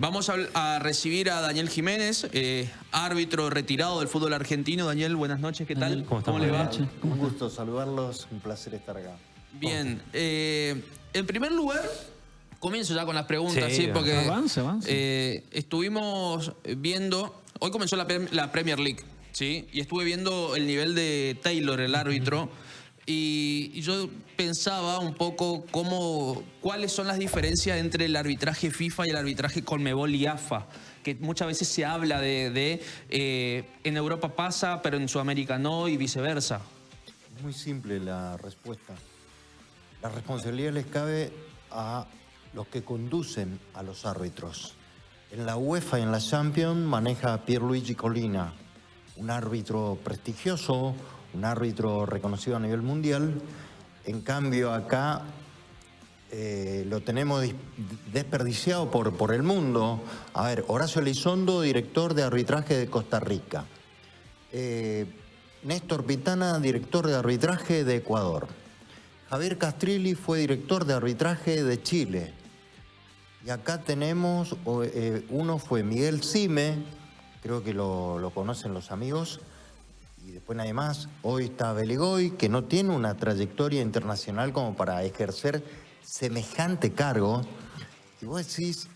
Vamos a recibir a Daniel Jiménez, árbitro retirado del fútbol argentino. Daniel, buenas noches, ¿qué tal? ¿Cómo le va? Un gusto saludarlos, un placer estar acá. Bien, en primer lugar, comienzo ya con las preguntas, ¿sí? Porque avance. Estuvimos viendo, hoy comenzó la Premier League, ¿sí? Y estuve viendo el nivel de Taylor, el árbitro, y yo pensaba un poco cuáles son las diferencias entre el arbitraje FIFA y el arbitraje Conmebol y AFA, que muchas veces se habla en Europa pasa, pero en Sudamérica no, y viceversa. Es muy simple la respuesta. La responsabilidad les cabe a los que conducen a los árbitros. En la UEFA y en la Champions maneja Pierluigi Collina, un árbitro prestigioso, un árbitro reconocido a nivel mundial. En cambio acá lo tenemos desperdiciado por el mundo. A ver, Horacio Elizondo, director de arbitraje de Costa Rica. Néstor Pitana, director de arbitraje de Ecuador. Javier Castrilli fue director de arbitraje de Chile. Y acá tenemos, uno fue Miguel Cime, creo que lo conocen los amigos, y después nadie más. Hoy está Beligoy, que no tiene una trayectoria internacional como para ejercer semejante cargo. Y vos decís,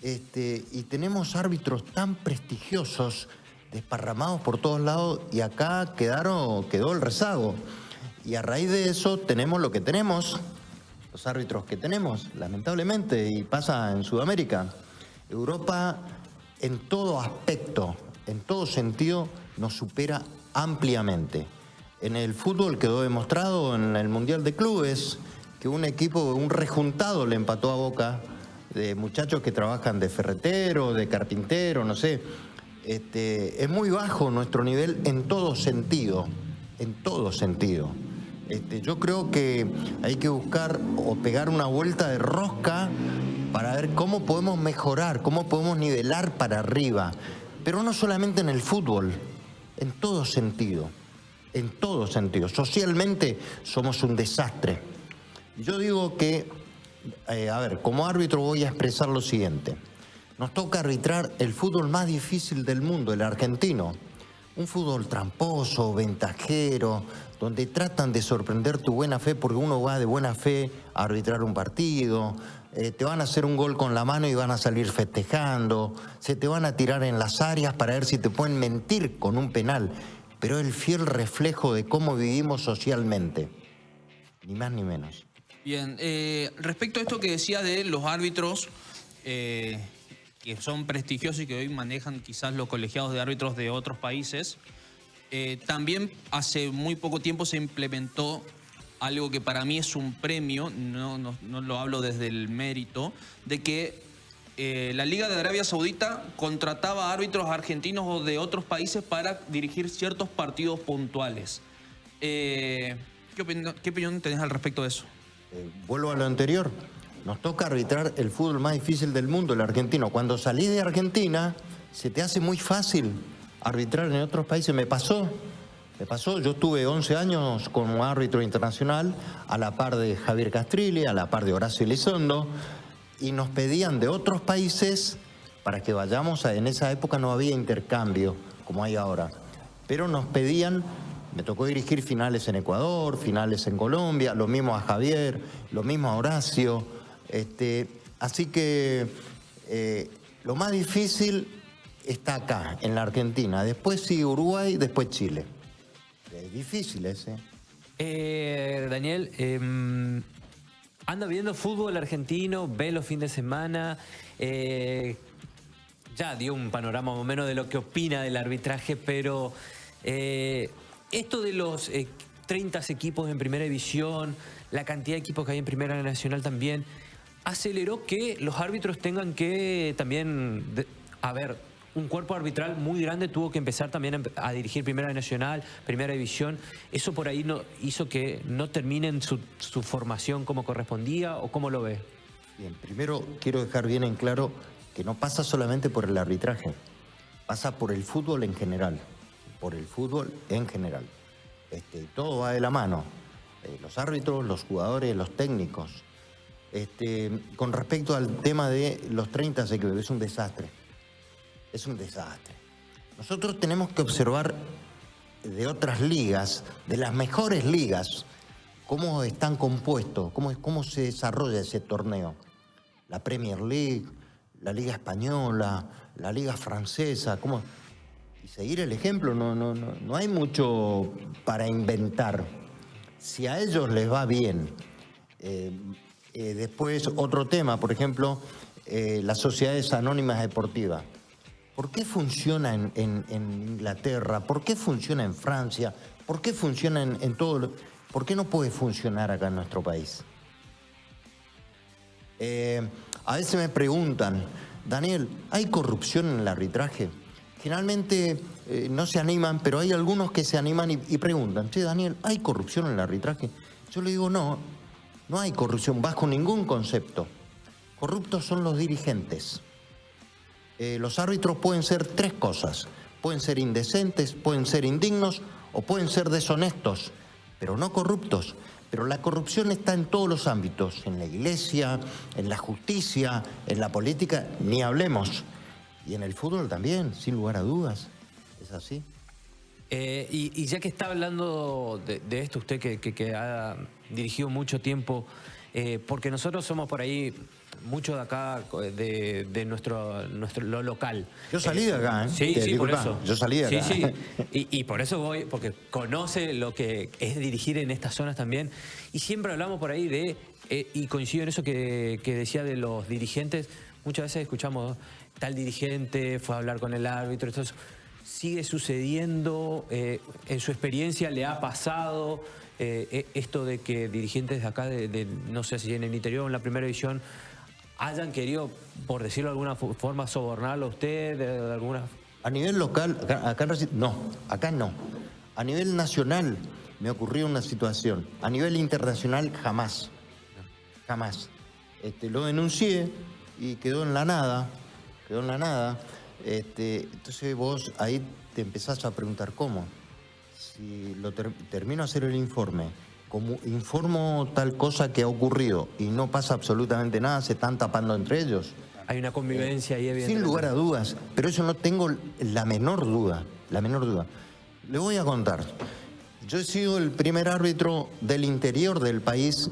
y tenemos árbitros tan prestigiosos, desparramados por todos lados, y acá quedó el rezago. Y a raíz de eso tenemos lo que tenemos, los árbitros que tenemos, lamentablemente, y pasa en Sudamérica. Europa, en todo aspecto, en todo sentido, nos supera ampliamente. En el fútbol quedó demostrado en el Mundial de Clubes que un rejuntado le empató a Boca de muchachos que trabajan de ferretero, de carpintero, no sé. Es muy bajo nuestro nivel en todo sentido, en todo sentido. Yo creo que hay que buscar o pegar una vuelta de rosca para ver cómo podemos mejorar, cómo podemos nivelar para arriba. Pero no solamente en el fútbol, en todo sentido, en todo sentido. Socialmente somos un desastre. Yo digo que, como árbitro voy a expresar lo siguiente. Nos toca arbitrar el fútbol más difícil del mundo, el argentino. Un fútbol tramposo, ventajero, donde tratan de sorprender tu buena fe porque uno va de buena fe a arbitrar un partido, te van a hacer un gol con la mano y van a salir festejando, se te van a tirar en las áreas para ver si te pueden mentir con un penal, pero es el fiel reflejo de cómo vivimos socialmente, ni más ni menos. Bien, respecto a esto que decía de los árbitros que son prestigiosos y que hoy manejan quizás los colegiados de árbitros de otros países, también hace muy poco tiempo se implementó algo que para mí es un premio, no lo hablo desde el mérito, de que la Liga de Arabia Saudita contrataba árbitros argentinos o de otros países para dirigir ciertos partidos puntuales. ¿Qué opinión tenés al respecto de eso? Vuelvo a lo anterior. Nos toca arbitrar el fútbol más difícil del mundo, el argentino. Cuando salís de Argentina, se te hace muy fácil arbitrar en otros países. Me pasó. Yo estuve 11 años como árbitro internacional, a la par de Javier Castrilli, a la par de Horacio Elizondo, y nos pedían de otros países para que vayamos en esa época no había intercambio como hay ahora, pero nos pedían. Me tocó dirigir finales en Ecuador, finales en Colombia, lo mismo a Javier, lo mismo a Horacio. Así que lo más difícil está acá, en la Argentina. Después sigue Uruguay, después Chile. Es difícil ese. Daniel, anda viendo fútbol argentino, ve los fines de semana. Ya dio un panorama más o menos de lo que opina del arbitraje, pero esto de los 30 equipos en primera división, la cantidad de equipos que hay en primera nacional también, aceleró que los árbitros tengan que también, un cuerpo arbitral muy grande tuvo que empezar también a dirigir primera nacional, primera división. ¿Eso por ahí hizo que no terminen su formación como correspondía o cómo lo ve? Bien, primero quiero dejar bien en claro que no pasa solamente por el arbitraje, pasa por el fútbol en general. Por el fútbol en general. Todo va de la mano. Los árbitros, los jugadores, los técnicos. Con respecto al tema de los 30 equipos, es un desastre. Es un desastre. Nosotros tenemos que observar de otras ligas, de las mejores ligas, cómo están compuestos, cómo se desarrolla ese torneo. La Premier League, la Liga Española, la Liga Francesa, y seguir el ejemplo, no hay mucho para inventar. Si a ellos les va bien. Después, otro tema, por ejemplo, las sociedades anónimas deportivas. ¿Por qué funciona en Inglaterra? ¿Por qué funciona en Francia? ¿Por qué funciona en todo? ¿Por qué no puede funcionar acá en nuestro país? A veces me preguntan, Daniel, ¿hay corrupción en el arbitraje? Generalmente no se animan, pero hay algunos que se animan y preguntan, che, Daniel, ¿hay corrupción en el arbitraje? Yo le digo, no hay corrupción bajo ningún concepto. Corruptos son los dirigentes. Los árbitros pueden ser tres cosas. Pueden ser indecentes, pueden ser indignos o pueden ser deshonestos, pero no corruptos. Pero la corrupción está en todos los ámbitos, en la iglesia, en la justicia, en la política, ni hablemos. Y en el fútbol también, sin lugar a dudas. Es así. Y ya que está hablando de esto, usted que ha dirigido mucho tiempo, porque nosotros somos por ahí mucho de acá, de nuestro lo local. Yo salí de acá, ¿eh? Sí, por eso. Yo salí de acá. Sí. Y por eso voy, porque conoce lo que es dirigir en estas zonas también. Y siempre hablamos por ahí y coincido en eso que decía de los dirigentes. Muchas veces escuchamos, tal dirigente fue a hablar con el árbitro. Entonces, sigue sucediendo, en su experiencia le ha pasado esto de que dirigentes de acá, no sé si en el interior o en la primera división, hayan querido, por decirlo de alguna forma, sobornarlo a usted, de alguna... A nivel local, acá no. A nivel nacional me ocurrió una situación. A nivel internacional, jamás. Lo denuncié y quedó en la nada. Entonces vos ahí te empezás a preguntar cómo. Si termino de hacer el informe, como informo tal cosa que ha ocurrido y no pasa absolutamente nada, se están tapando entre ellos. Hay una convivencia ahí, evidentemente. Sin lugar a dudas, pero eso no tengo la menor duda. Le voy a contar. Yo he sido el primer árbitro del interior del país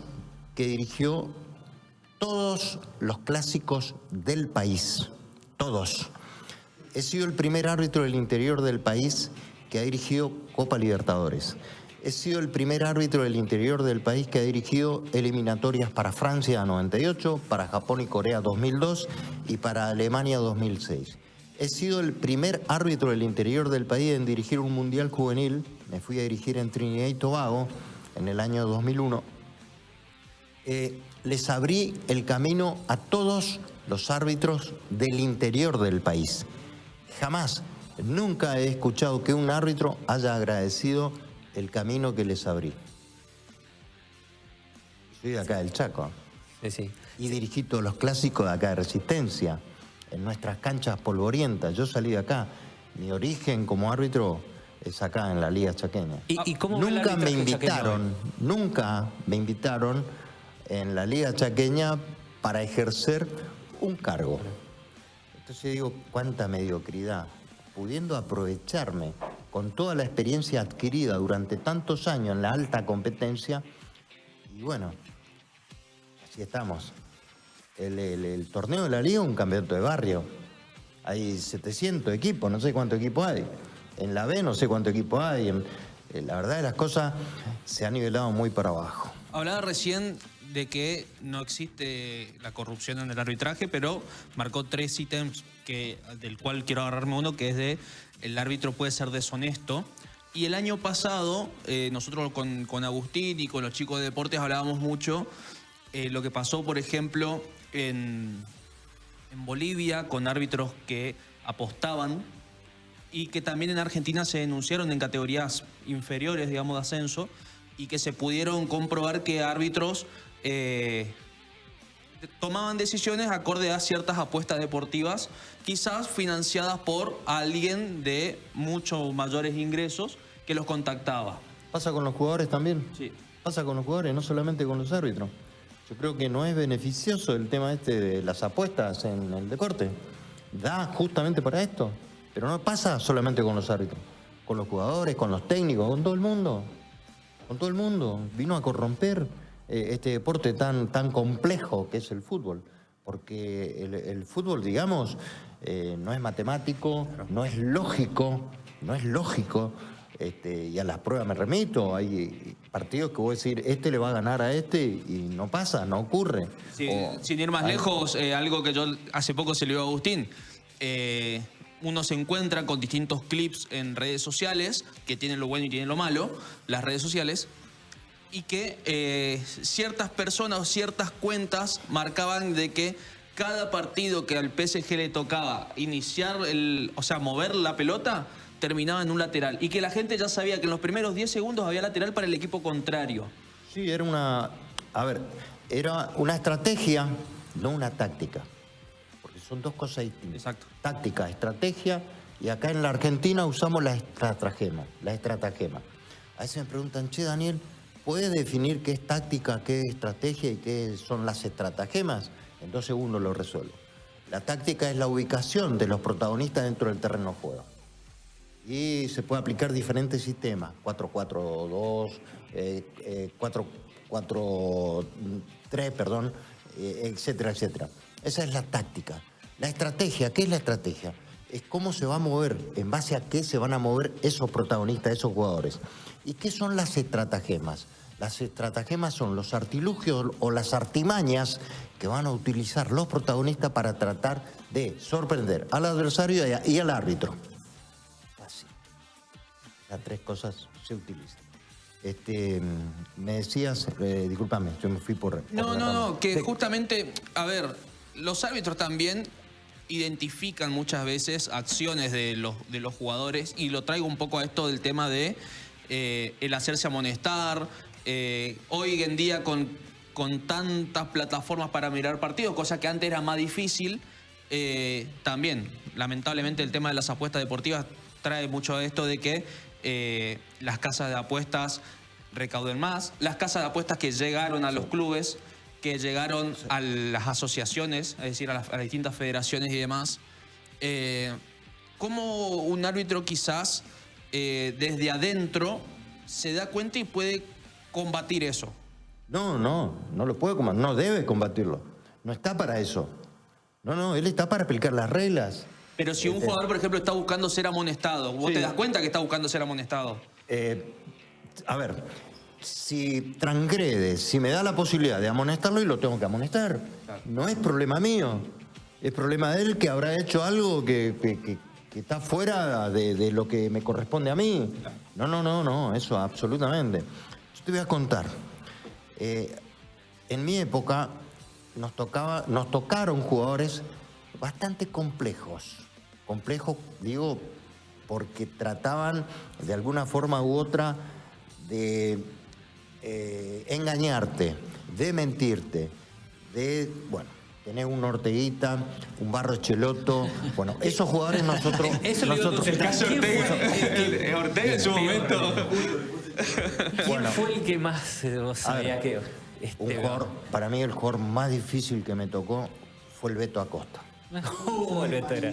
que dirigió todos los clásicos del país. Todos. He sido el primer árbitro del interior del país que ha dirigido Copa Libertadores. He sido el primer árbitro del interior del país que ha dirigido eliminatorias para Francia 98, para Japón y Corea 2002 y para Alemania 2006. He sido el primer árbitro del interior del país en dirigir un mundial juvenil. Me fui a dirigir en Trinidad y Tobago en el año 2001. Les abrí el camino a todos los árbitros del interior del país. Jamás, nunca he escuchado que un árbitro haya agradecido el camino que les abrí. Soy de acá del Chaco. Sí. Y dirigí todos los clásicos de acá de Resistencia, en nuestras canchas polvorientas. Yo salí de acá. Mi origen como árbitro es acá en la Liga Chaqueña. ¿Y cómo Nunca me invitaron en la Liga Chaqueña para ejercer un cargo. Entonces digo, cuánta mediocridad, pudiendo aprovecharme con toda la experiencia adquirida durante tantos años en la alta competencia, y bueno, así estamos. El torneo de la Liga es un campeonato de barrio. Hay 700 equipos, no sé cuántos equipos hay. En la B no sé cuántos equipos hay. La verdad de las cosas se ha nivelado muy para abajo. Hablaba recién de que no existe la corrupción en el arbitraje, pero marcó 3 ítems del cual quiero agarrarme uno, que es de el árbitro puede ser deshonesto. Y el año pasado, nosotros con Agustín y con los chicos de deportes hablábamos mucho lo que pasó, por ejemplo, en Bolivia con árbitros que apostaban y que también en Argentina se denunciaron en categorías inferiores, digamos, de ascenso, y que se pudieron comprobar que árbitros tomaban decisiones acorde a ciertas apuestas deportivas, quizás financiadas por alguien de mucho mayores ingresos que los contactaba. ¿Pasa con los jugadores también? Sí. Pasa con los jugadores, no solamente con los árbitros. Yo creo que no es beneficioso el tema este de las apuestas en el deporte. Da justamente para esto. Pero no pasa solamente con los árbitros, con los jugadores, con los técnicos, con todo el mundo. Con todo el mundo. Vino a corromper este deporte tan complejo que es el fútbol. Porque el fútbol, digamos, no es matemático, no es lógico, y a las pruebas me remito. Hay partidos que voy a decir, este le va a ganar a este y no pasa, no ocurre. Sí, sin ir más lejos, algo que yo hace poco se lo digo a Agustín, uno se encuentra con distintos clips en redes sociales, que tienen lo bueno y tienen lo malo, las redes sociales, y que ciertas personas o ciertas cuentas marcaban de que cada partido que al PSG le tocaba iniciar, mover la pelota, terminaba en un lateral. Y que la gente ya sabía que en los primeros 10 segundos había lateral para el equipo contrario. Sí, era una estrategia, no una táctica. Porque son dos cosas distintas. Exacto. Táctica, estrategia, y acá en la Argentina usamos la estratagema. A veces me preguntan, che, Daniel, ¿puedes definir qué es táctica, qué es estrategia y qué son las estratagemas? En 2 segundos lo resuelvo. La táctica es la ubicación de los protagonistas dentro del terreno de juego. Y se puede aplicar diferentes sistemas, 4-4-2, 4-4-3, etcétera, etcétera. Esa es la táctica. La estrategia, ¿qué es la estrategia? Es cómo se va a mover, en base a qué se van a mover esos protagonistas, esos jugadores. ¿Y qué son las estratagemas? Las estratagemas son los artilugios o las artimañas que van a utilizar los protagonistas para tratar de sorprender al adversario y al árbitro. Así. Las 3 cosas se utilizan. Me decías, discúlpame, yo me fui por... No, que justamente, a ver, los árbitros también identifican muchas veces acciones de los jugadores, y lo traigo un poco a esto del tema de el hacerse amonestar. Hoy en día con tantas plataformas para mirar partidos, cosa que antes era más difícil, también lamentablemente el tema de las apuestas deportivas trae mucho a esto de que las casas de apuestas recauden más, las casas de apuestas que llegaron a los clubes, que llegaron a las asociaciones, es decir, a las distintas federaciones y demás. ¿Cómo un árbitro quizás desde adentro se da cuenta y puede combatir eso? No lo puede combatir, no debe combatirlo. No está para eso. No, él está para aplicar las reglas. Pero si un jugador, por ejemplo, está buscando ser amonestado, ¿vos te das cuenta que está buscando ser amonestado? A ver, si transgrede, si me da la posibilidad de amonestarlo, y lo tengo que amonestar. Claro. No es problema mío. Es problema de él, que habrá hecho algo que está fuera de lo que me corresponde a mí. No, eso absolutamente. Yo te voy a contar. En mi época nos tocaron jugadores bastante complejos. Complejos, digo, porque trataban de alguna forma u otra de engañarte, de mentirte, de, tener un Orteguita, un Barros-Cheloto. Bueno, esos jugadores nosotros... El caso de Ortega. Ortega en su momento... ¿Quién fue el que más sabía que... Para mí el jugador más difícil que me tocó fue el Beto Acosta. El Beto era...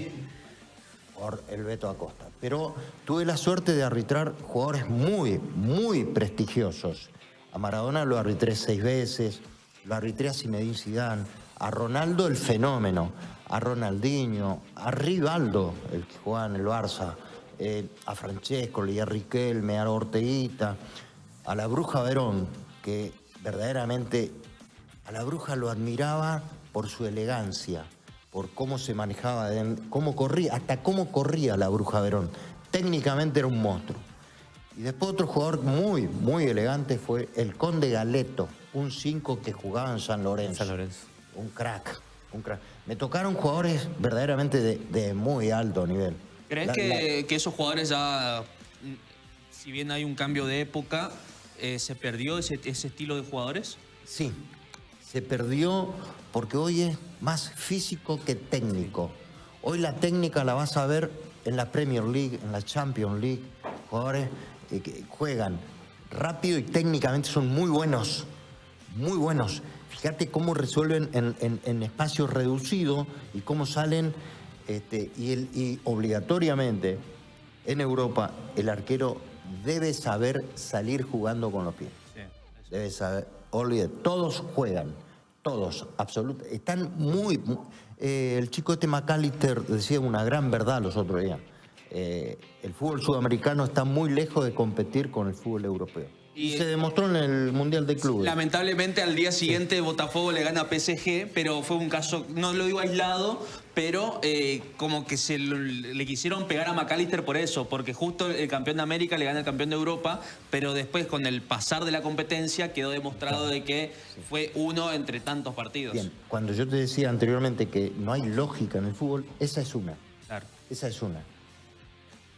El Beto Acosta. Pero tuve la suerte de arbitrar jugadores muy, muy prestigiosos. A Maradona lo arbitré 6 veces, lo arbitré a Zinedine Zidane, a Ronaldo el fenómeno, a Ronaldinho, a Rivaldo, el que jugaba en el Barça, a Francesco, a Riquelme, a Orteguita, a la Bruja Verón, que verdaderamente a la Bruja lo admiraba por su elegancia, por cómo se manejaba, cómo corría la Bruja Verón. Técnicamente era un monstruo. Y después otro jugador muy, muy elegante fue el Conde Galeto, un 5 que jugaba en San Lorenzo. Un crack. Me tocaron jugadores verdaderamente de muy alto nivel. ¿Crees que esos jugadores ya, si bien hay un cambio de época, se perdió ese estilo de jugadores? Sí, se perdió porque hoy es más físico que técnico. Hoy la técnica la vas a ver en la Premier League, en la Champions League. Jugadores que juegan rápido y técnicamente son muy buenos. Muy buenos. fíjate cómo resuelven en espacios reducidos y cómo salen, y obligatoriamente en Europa el arquero debe saber salir jugando con los pies. Sí, Debe saber, olvide, todos juegan, todos, absolutamente. Están el chico McAllister decía una gran verdad los otros días. El fútbol sudamericano está muy lejos de competir con el fútbol europeo. Y se demostró en el Mundial de Clubes. Lamentablemente al día siguiente Botafogo le gana a PSG, pero fue un caso, no lo digo aislado, pero como que le quisieron pegar a McAllister por eso, porque justo el campeón de América le gana al campeón de Europa, pero después con el pasar de la competencia quedó demostrado de que fue uno entre tantos partidos. Bien, cuando yo te decía anteriormente que no hay lógica en el fútbol, esa es una. Claro. Esa es una.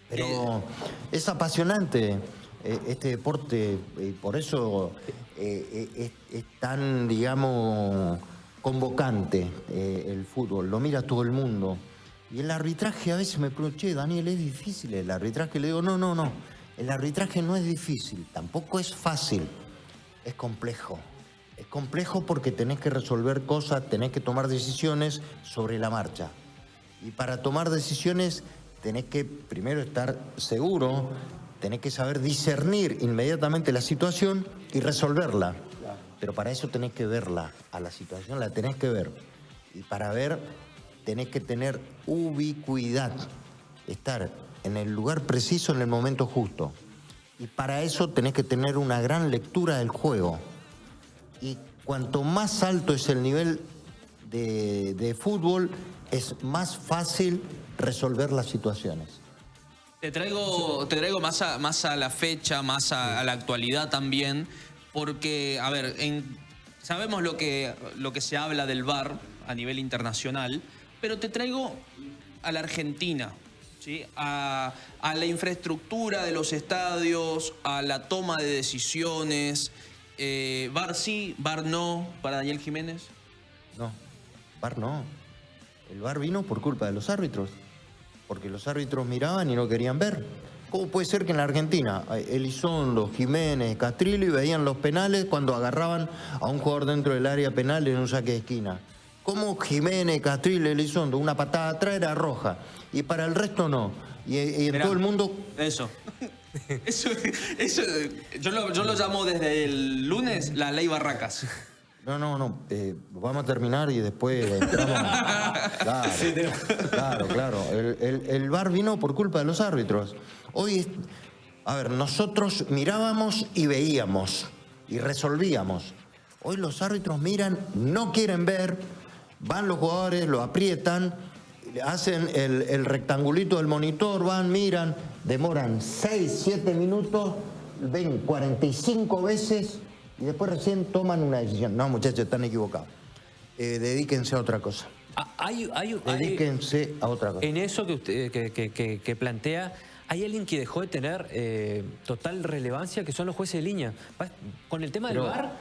Pero es apasionante este deporte, y por eso es tan, digamos, convocante el fútbol. Lo mira todo el mundo. Y el arbitraje a veces me pregunto, che, Daniel, ¿es difícil el arbitraje? Le digo, no. El arbitraje no es difícil, tampoco es fácil, es complejo. Es complejo porque tenés que resolver cosas, tenés que tomar decisiones sobre la marcha. Y para tomar decisiones tenés que primero estar seguro, tenés que saber discernir inmediatamente la situación y resolverla. Pero para eso tenés que verla, a la situación la tenés que ver. Y para ver tenés que tener ubicuidad, estar en el lugar preciso en el momento justo. Y para eso tenés que tener una gran lectura del juego. Y cuanto más alto es el nivel de fútbol, es más fácil resolver las situaciones. Te traigo más a la fecha, más a la actualidad también, porque, a ver, sabemos lo que se habla del VAR a nivel internacional, pero te traigo a la Argentina, ¿sí? A la infraestructura de los estadios, a la toma de decisiones. VAR sí, VAR no, para Daniel Jiménez. No, VAR no. El VAR vino por culpa de los árbitros, porque los árbitros miraban y no querían ver. ¿Cómo puede ser que en la Argentina Elizondo, Jiménez, Castrilli veían los penales cuando agarraban a un jugador dentro del área penal en un saque de esquina? ¿Cómo Jiménez, Castrilli, Elizondo, una patada atrás era roja y para el resto no? Y en Mirá, todo el mundo... Eso, yo lo llamo desde el lunes la ley Barracas. No, vamos a terminar y después entramos. Claro. El VAR vino por culpa de los árbitros. Hoy, a ver, nosotros mirábamos y veíamos y resolvíamos. Hoy los árbitros miran, no quieren ver, van los jugadores, lo aprietan, hacen el rectangulito del monitor, van, miran, demoran 6, 7 minutos, ven 45 veces... y después recién toman una decisión. No, muchachos, están equivocados. Dedíquense a otra cosa. Dedíquense a otra cosa. En eso que usted que plantea, hay alguien que dejó de tener total relevancia, que son los jueces de línea. Con el tema del VAR,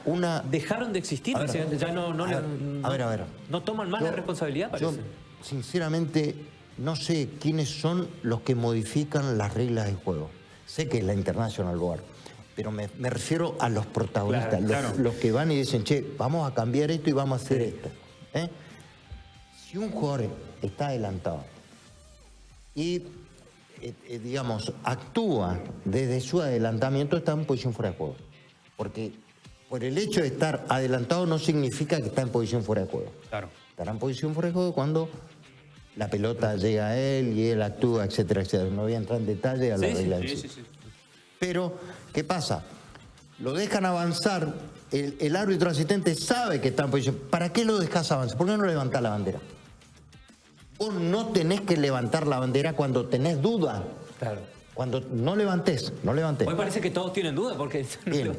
dejaron de existir. A ver, ya no toman más la responsabilidad, parece. Yo, sinceramente, no sé quiénes son los que modifican las reglas del juego. Sé que es la International Board, pero me refiero a los protagonistas, claro. Los que van y dicen, che, vamos a cambiar esto y vamos a hacer esto. Si un jugador está adelantado y, digamos, actúa desde su adelantamiento, está en posición fuera de juego. Porque por el hecho de estar adelantado no significa que está en posición fuera de juego. Claro. Estará en posición fuera de juego cuando la pelota llega a él y él actúa, etcétera, etcétera. No voy a entrar en detalle a la regla en sí. Pero, ¿qué pasa? Lo dejan avanzar, el árbitro asistente sabe que está en posición. ¿Para qué lo dejas avanzar? ¿Por qué no levantás la bandera? Vos no tenés que levantar la bandera cuando tenés duda. Claro. Cuando no levantes. Hoy parece que todos tienen duda porque... Bien.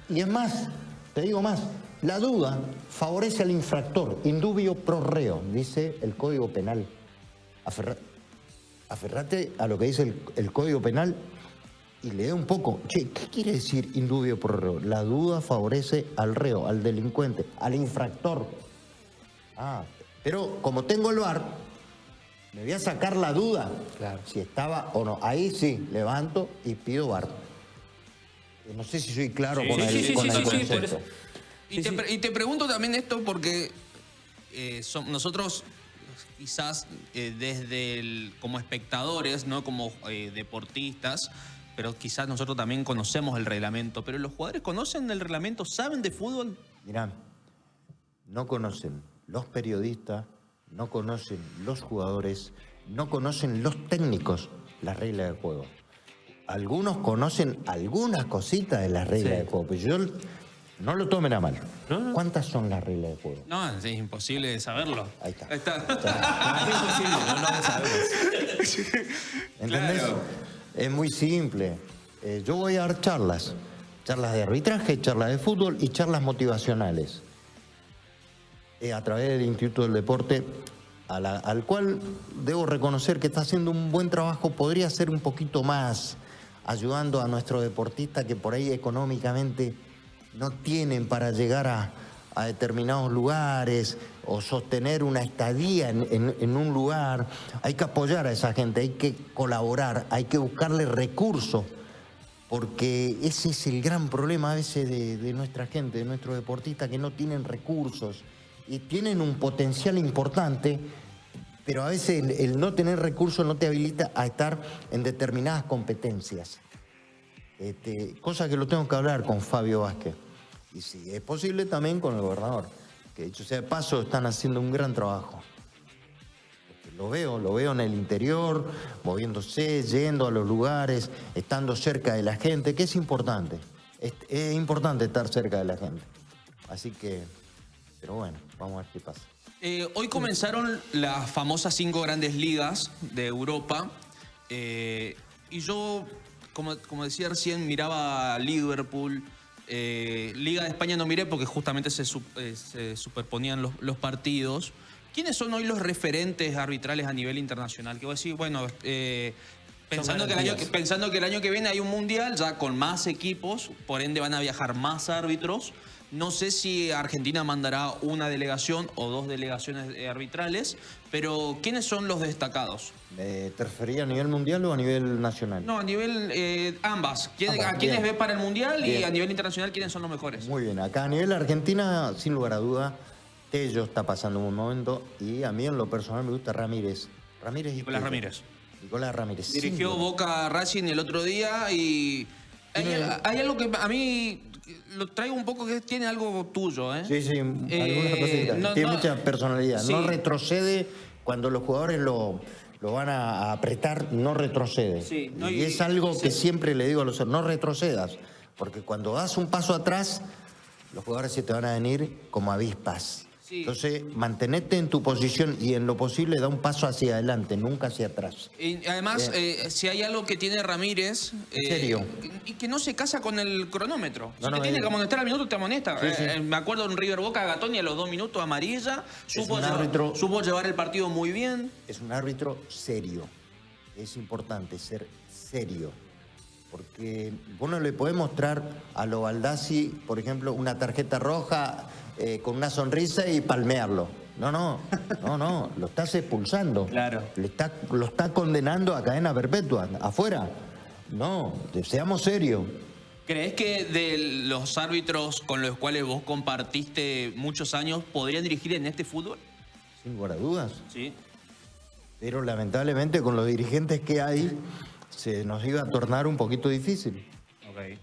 Y es más, te digo más, la duda favorece al infractor, indubio pro reo, dice el Código Penal. Aferrate a lo que dice el Código Penal y lee un poco. Che, ¿qué quiere decir indubio pro reo? La duda favorece al reo, al delincuente, al infractor. Pero como tengo el VAR, me voy a sacar la duda, claro, si estaba o no. Ahí sí, levanto y pido VAR. No sé si soy claro con el concepto. Y te pregunto también esto porque nosotros quizás como espectadores, no como deportistas, pero quizás nosotros también conocemos el reglamento. ¿Pero los jugadores conocen el reglamento? ¿Saben de fútbol? Mirá, no conocen los periodistas, no conocen los jugadores, no conocen los técnicos las reglas del juego. Algunos conocen algunas cositas de las reglas del juego, pero yo no lo tomen a mal. No. ¿Cuántas son las reglas del juego? No, es imposible de saberlo. Ahí está. Ahí está. Es imposible, no lo sabemos. ¿Entendés? Claro. Es muy simple. Yo voy a dar charlas de arbitraje, charlas de fútbol y charlas motivacionales. A través del Instituto del Deporte, al cual debo reconocer que está haciendo un buen trabajo, podría ser un poquito más, ayudando a nuestros deportistas que por ahí económicamente no tienen para llegar a determinados lugares o sostener una estadía en un lugar. Hay que apoyar a esa gente, hay que colaborar, hay que buscarle recursos, porque ese es el gran problema a veces de nuestra gente, de nuestros deportistas, que no tienen recursos y tienen un potencial importante, pero a veces el no tener recursos no te habilita a estar en determinadas competencias. Cosa que lo tengo que hablar con Fabio Vázquez. Y si es posible también con el gobernador, que dicho sea de paso están haciendo un gran trabajo. Lo veo en el interior, moviéndose, yendo a los lugares, estando cerca de la gente, que es importante. Es importante estar cerca de la gente. Así que, pero bueno, vamos a ver qué pasa. Hoy comenzaron las famosas 5 grandes ligas de Europa. Y yo, como decía recién, miraba a Liverpool. Liga de España no miré porque justamente se superponían los partidos. ¿Quiénes son hoy los referentes arbitrales a nivel internacional? Que voy a decir, bueno, pensando que el año que viene hay un mundial ya con más equipos, por ende van a viajar más árbitros. No sé si Argentina mandará una delegación o 2 delegaciones arbitrales, pero ¿quiénes son los destacados? ¿Te refería a nivel mundial o a nivel nacional? No, a nivel ambas. ¿A quiénes ves para el mundial y a nivel internacional quiénes son los mejores? Muy bien, acá a nivel Argentina, sin lugar a duda, Tello está pasando un buen momento y a mí en lo personal me gusta Ramírez. Nicolás Ramírez. Nicolás Ramírez. Dirigió Boca Racing el otro día y hay algo que a mí lo traigo un poco que tiene algo tuyo, ¿eh? Sí, algunas cositas. Tiene mucha personalidad. Sí. No retrocede cuando los jugadores lo van a apretar, no retrocede. Sí, y es algo que siempre le digo a los no retrocedas, porque cuando das un paso atrás, los jugadores se te van a venir como avispas. Sí. Entonces, mantenete en tu posición y en lo posible da un paso hacia adelante, nunca hacia atrás. Y además, si hay algo que tiene Ramírez... ¿En serio? Y que no se casa con el cronómetro. Si te tiene que amonestar al minuto, te amonesta. Sí. Me acuerdo en River Boca, Gatoni a los 2 minutos amarilla. Supo llevar el partido muy bien. Es un árbitro serio. Es importante ser serio. Porque vos no le podés mostrar a lo Baldassi, por ejemplo, una tarjeta roja... con una sonrisa y palmearlo. No, lo estás expulsando. Claro. Lo está condenando a cadena perpetua, afuera. No, seamos serios. ¿Crees que de los árbitros con los cuales vos compartiste muchos años podrían dirigir en este fútbol? Sin lugar a dudas. Sí. Pero lamentablemente con los dirigentes que hay se nos iba a tornar un poquito difícil. Ok.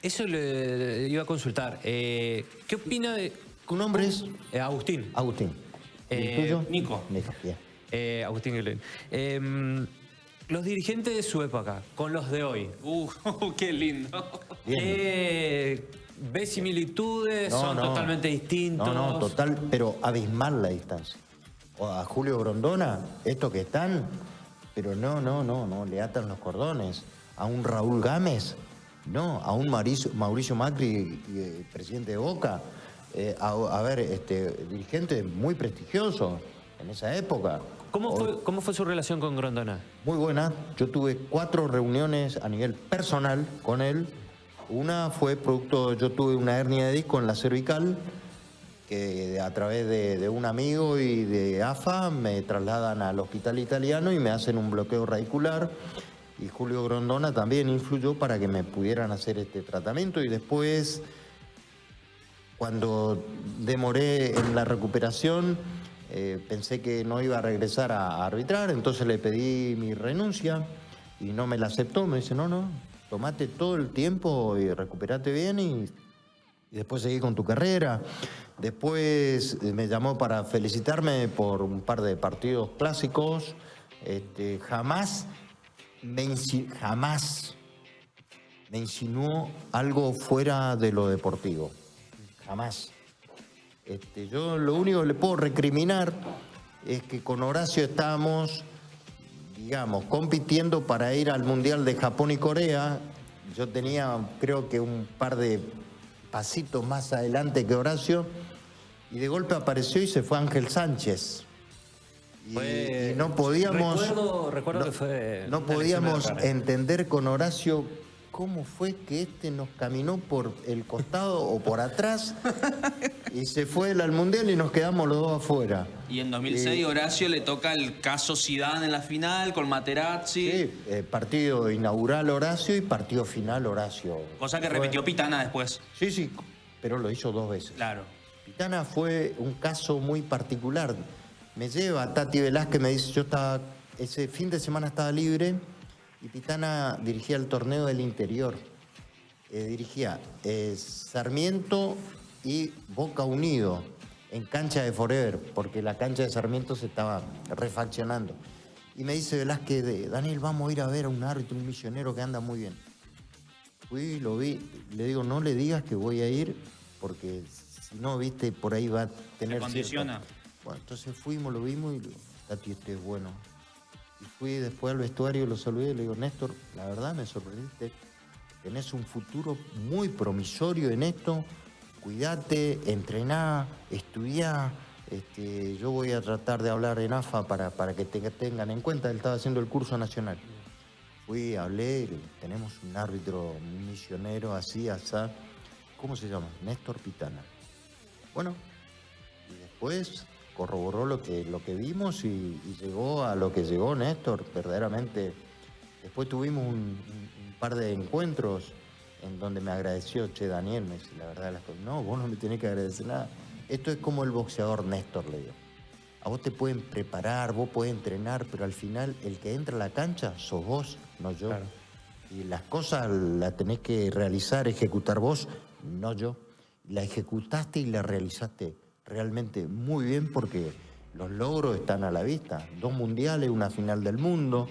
Eso le iba a consultar. ¿Qué opina de...? ¿Tu nombre es? Agustín. Agustín. ¿Y tuyo? Nico. Bien. Agustín Guilén. Los dirigentes de su época, con los de hoy. ¡Qué lindo! ¿Ves similitudes? ¿Son totalmente distintos? No, total, pero abismal la distancia. O a Julio Grondona, estos que están, pero no, le atan los cordones. A un Raúl Gámez... No, a un Mauricio Macri, presidente de Boca, dirigente muy prestigioso en esa época. ¿Cómo fue su relación con Grondona? Muy buena. Yo tuve 4 reuniones a nivel personal con él. Una fue producto, yo tuve una hernia de disco en la cervical, que a través de un amigo y de AFA me trasladan al hospital italiano y me hacen un bloqueo radicular. Y Julio Grondona también influyó para que me pudieran hacer este tratamiento. Y después, Cuando demoré en la recuperación, pensé que no iba a regresar a arbitrar, entonces le pedí mi renuncia y no me la aceptó. Me dice, no, tomate todo el tiempo y recuperate bien y después seguí con tu carrera. Después me llamó para felicitarme por un par de partidos clásicos. Jamás me insinuó algo fuera de lo deportivo. Jamás. Yo lo único que le puedo recriminar es que con Horacio estábamos, digamos, compitiendo para ir al Mundial de Japón y Corea. Yo tenía, creo que un par de pasitos más adelante que Horacio, y de golpe apareció y se fue Ángel Sánchez. Y no podíamos, recuerdo que fue no una podíamos lección de entender con Horacio cómo fue que nos caminó por el costado o por atrás y se fue él al Mundial y nos quedamos los dos afuera. Y en 2006 Horacio le toca el caso Zidane en la final con Materazzi. Sí, partido inaugural Horacio y partido final Horacio. Cosa que repitió Pitana después. Sí, pero lo hizo 2 veces. Claro. Pitana fue un caso muy particular. Me lleva Tati Velázquez, me dice, ese fin de semana estaba libre y Pitana dirigía el torneo del interior. Dirigía Sarmiento y Boca Unido en cancha de Forever, porque la cancha de Sarmiento se estaba refaccionando. Y me dice Velázquez, Daniel, vamos a ir a ver a un árbitro, un misionero que anda muy bien. Fui, lo vi, le digo, no le digas que voy a ir, porque si no, viste, por ahí va a tener... Se condiciona. Bueno, entonces fuimos, lo vimos y le digo, Tati, este es bueno. Y fui después al vestuario, lo saludé y le digo, Néstor, la verdad me sorprendiste. Tenés un futuro muy promisorio en esto. Cuídate, entrená, estudiá. Yo voy a tratar de hablar en AFA para que te tengan en cuenta. Él estaba haciendo el curso nacional. Fui, hablé, tenemos un árbitro misionero así, asá. ¿Cómo se llama? Néstor Pitana. Bueno, y después corroboró lo que vimos y llegó a lo que llegó Néstor, verdaderamente. Después tuvimos un par de encuentros en donde me agradeció, che, Daniel, me dice, la verdad las cosas. No, vos no me tenés que agradecer nada. Esto es como el boxeador Néstor, le digo. A vos te pueden preparar, vos podés entrenar, pero al final el que entra a la cancha sos vos, no yo. Claro. Y las cosas las tenés que realizar, ejecutar vos, no yo. La ejecutaste y la realizaste realmente muy bien porque los logros están a la vista. 2 mundiales, una final del mundo,